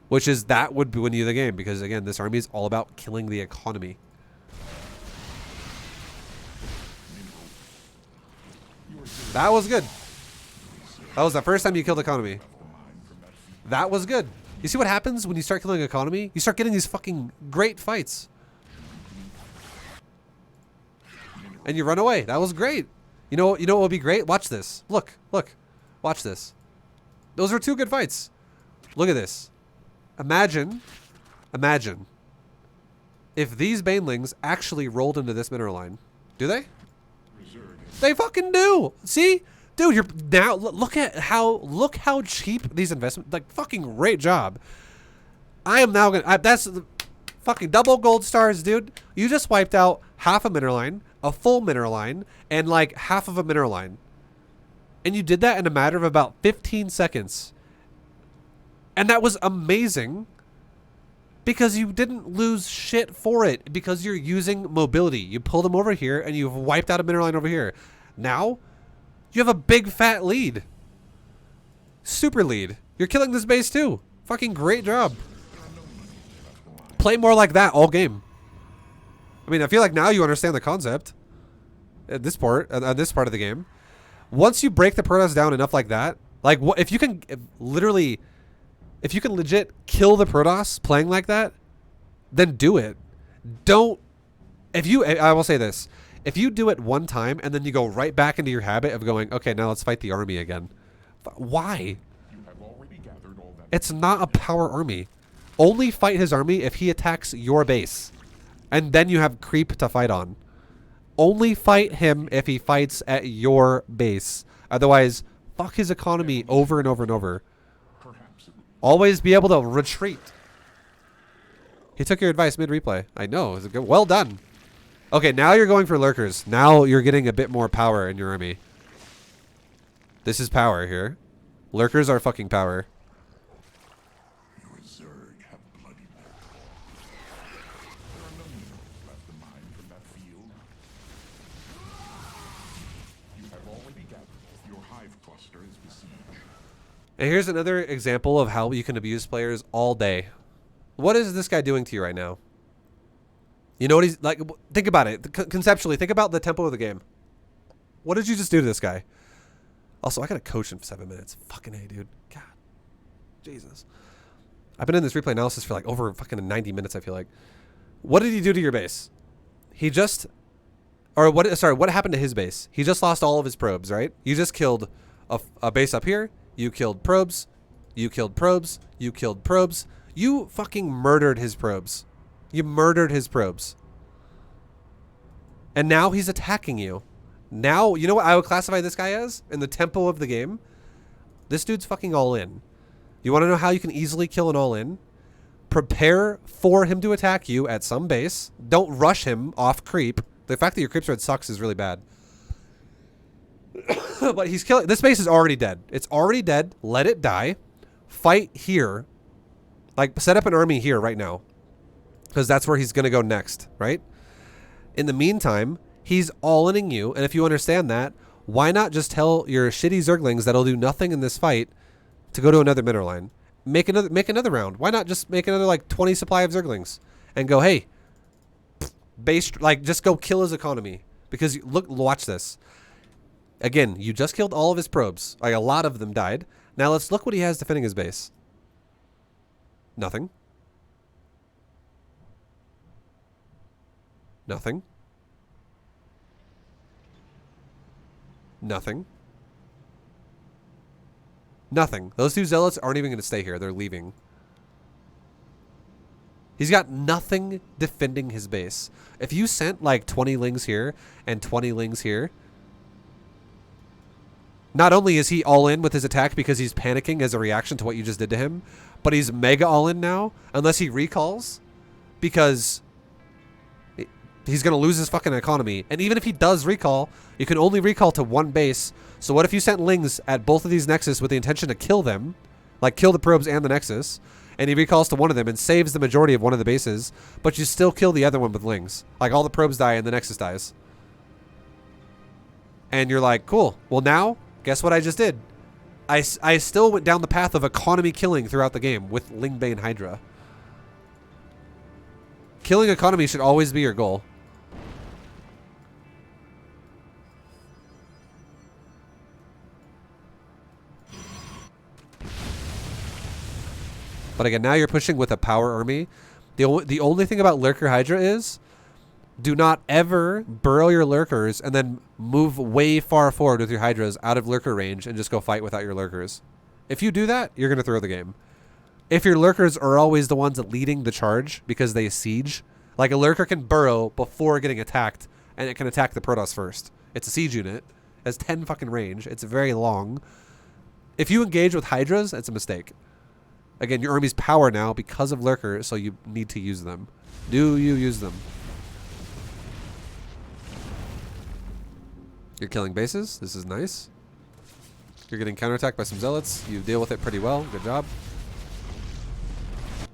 A: That would win you the game, because again, this army is all about killing the economy. That was good. That was the first time you killed economy. That was good. You see what happens when you start killing economy? You start getting these fucking great fights. And you run away. That was great. You know what would be great? Watch this. Look. Watch this. Those are two good fights. Look at this. Imagine if these banelings actually rolled into this mineral line. Do they? They fucking do. See? Dude, you're now look how cheap these investments, like, fucking great job. I am now going to that's fucking double gold stars, dude. You just wiped out half a mineral line, a full mineral line, and like half of a mineral line. And you did that in a matter of about 15 seconds. And that was amazing, because you didn't lose shit for it, because you're using mobility. You pull them over here and you've wiped out a mineral line over here. Now, you have a big fat lead. Super lead. You're killing this base too. Fucking great job. Play more like that all game. I mean, I feel like now you understand the concept at this part of the game. Once you break the Protoss down enough like that, like, what if you can legit kill the Protoss playing like that, then do it. I will say this. If you do it one time and then you go right back into your habit of going, okay, now let's fight the army again. Why? It's not a power army. Only fight his army if he attacks your base. And then you have creep to fight on. Only fight him if he fights at your base. Otherwise, fuck his economy over and over and over. Always be able to retreat. He took your advice mid-replay. I know. It was well done. Okay, now you're going for lurkers. Now you're getting a bit more power in your army. This is power here. Lurkers are fucking power.
B: Your Zerg have bloody map. There are no minerals left to mine from that field. You have already gathered. Your hive cluster is besieged.
A: And here's another example of how you can abuse players all day. What is this guy doing to you right now? You know what he's like? Think about it. Conceptually, think about the tempo of the game. What did you just do to this guy? Also, I got to coach him for 7 minutes. Fucking A, dude. God. Jesus. I've been in this replay analysis for like over fucking 90 minutes, I feel like. What did he do to your base? He just... Or what? Sorry, what happened to his base? He just lost all of his probes, right? You just killed a base up here. You killed probes. You killed probes. You killed probes. You fucking murdered his probes. You murdered his probes. And now he's attacking you. Now, you know what I would classify this guy as? In the tempo of the game? This dude's fucking all in. You want to know how you can easily kill an all in? Prepare for him to attack you at some base. Don't rush him off creep. The fact that your creep spread sucks is really bad. But he's killing... This base is already dead. It's already dead. Let it die. Fight here. Like, set up an army here right now. Because that's where he's going to go next, right? In the meantime, he's all-inning you. And if you understand that, why not just tell your shitty Zerglings that'll do nothing in this fight to go to another mineral line? Make another round. Why not just make another, like, 20 supply of Zerglings? And go, hey, base, like, just go kill his economy. Because, look, watch this. Again, you just killed all of his probes. Like, a lot of them died. Now let's look what he has defending his base. Nothing. Nothing. Nothing. Nothing. Those two zealots aren't even going to stay here. They're leaving. He's got nothing defending his base. If you sent like 20 lings here and 20 lings here, not only is he all in with his attack because he's panicking as a reaction to what you just did to him, but he's mega all in now unless he recalls because he's going to lose his fucking economy. And even if he does recall, you can only recall to one base. So what if you sent lings at both of these nexus with the intention to kill them, like kill the probes and the nexus, and he recalls to one of them and saves the majority of one of the bases, but you still kill the other one with lings. Like all the probes die and the nexus dies. And you're like, cool. Well now, guess what I just did? I still went down the path of economy killing throughout the game with Ling Bane Hydra. Killing economy should always be your goal. But again, now you're pushing with a power army. The only thing about Lurker Hydra is do not ever burrow your Lurkers and then move way far forward with your Hydras out of Lurker range and just go fight without your Lurkers. If you do that, you're going to throw the game. If your Lurkers are always the ones leading the charge because they siege, like a Lurker can burrow before getting attacked and it can attack the Protoss first. It's a siege unit. It has 10 fucking range. It's very long. If you engage with Hydras, it's a mistake. Again, your army's power now because of Lurker, so you need to use them. Do you use them? You're killing bases. This is nice. You're getting counterattacked by some zealots. You deal with it pretty well. Good job.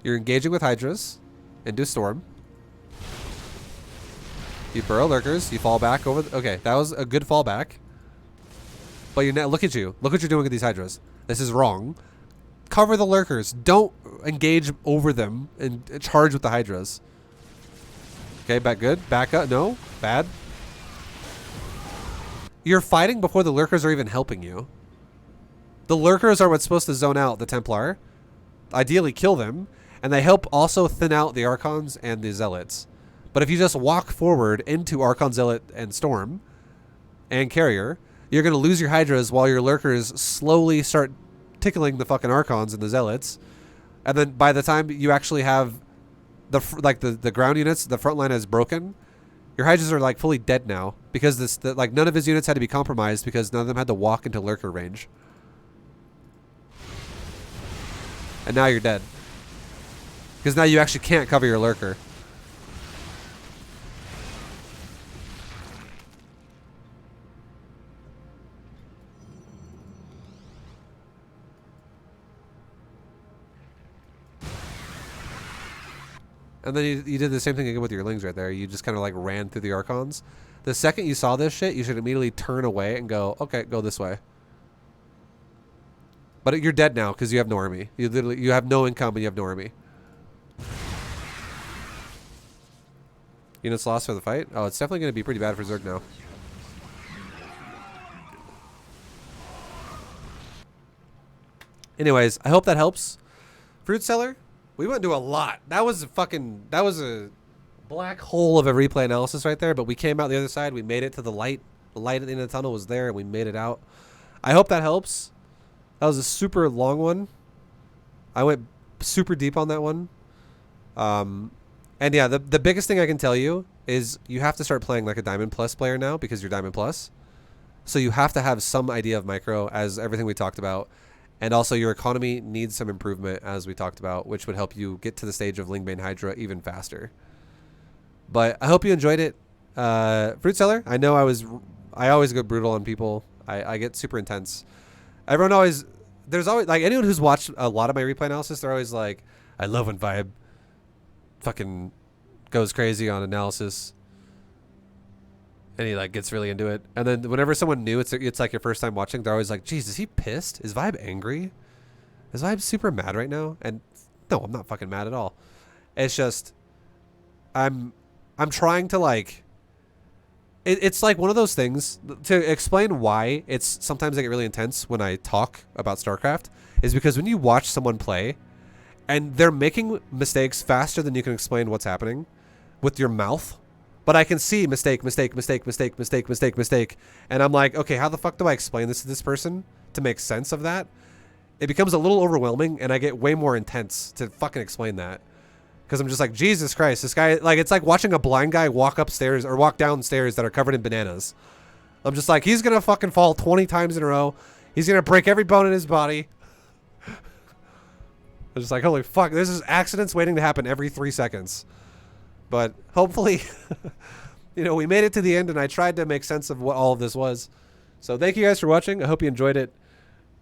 A: You're engaging with Hydras into Storm. You burrow Lurkers. You fall back over. Okay, that was a good fallback. But you're now, look at you. Look what you're doing with these Hydras. This is wrong. Cover the Lurkers. Don't engage over them and charge with the Hydras. Okay, back good. Back up. No, bad. You're fighting before the Lurkers are even helping you. The Lurkers are what's supposed to zone out the Templar. Ideally kill them. And they help also thin out the Archons and the Zealots. But if you just walk forward into Archon, Zealot, and Storm, and Carrier, you're going to lose your Hydras while your Lurkers slowly start tickling the fucking Archons and the Zealots. And then by the time you actually have the ground units, the front line is broken. Your Hydras are like fully dead now because like none of his units had to be compromised because none of them had to walk into Lurker range. And now you're dead. Because now you actually can't cover your Lurker. And then you did the same thing again with your Lings right there. You just kind of like ran through the Archons. The second you saw this shit, you should immediately turn away and go, okay, go this way. But you're dead now because you have no army. You have no income and you have no army. Units lost for the fight? Oh, it's definitely going to be pretty bad for Zerg now. Anyways, I hope that helps. Fruit Seller, we went into a lot. That was a black hole of a replay analysis right there, but we came out the other side. We made it to the light. The light at the end of the tunnel was there, and we made it out. I hope that helps. That was a super long one. I went super deep on that one. And yeah, the biggest thing I can tell you is you have to start playing like a Diamond Plus player now because you're Diamond Plus. So you have to have some idea of micro, as everything we talked about. And also your economy needs some improvement, as we talked about, which would help you get to the stage of Ling Bane Hydra even faster. But I hope you enjoyed it. Fruit Seller, I know I always go brutal on people. I get super intense. Everyone always, there's always, like, anyone who's watched a lot of my replay analysis, they're always like, I love when ViBE fucking goes crazy on analysis. And he like gets really into it. And then whenever someone new, it's like your first time watching, they're always like, geez, is he pissed? Is ViBE angry? Is ViBE super mad right now? And no, I'm not fucking mad at all. It's just, I'm trying to like, it's like one of those things to explain why it's sometimes I get really intense when I talk about StarCraft is because when you watch someone play and they're making mistakes faster than you can explain what's happening with your mouth. But I can see mistake. And I'm like, okay, how the fuck do I explain this to this person to make sense of that? It becomes a little overwhelming and I get way more intense to fucking explain that. Because I'm just like, Jesus Christ, this guy, like, it's like watching a blind guy walk upstairs or walk downstairs that are covered in bananas. I'm just like, he's going to fucking fall 20 times in a row. He's going to break every bone in his body. I'm just like, holy fuck, this is accidents waiting to happen every 3 seconds. But hopefully, you know, we made it to the end and I tried to make sense of what all of this was. So thank you guys for watching. I hope you enjoyed it.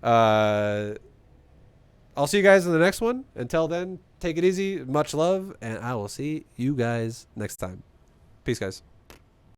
A: I'll see you guys in the next one. Until then, take it easy. Much love. And I will see you guys next time. Peace, guys.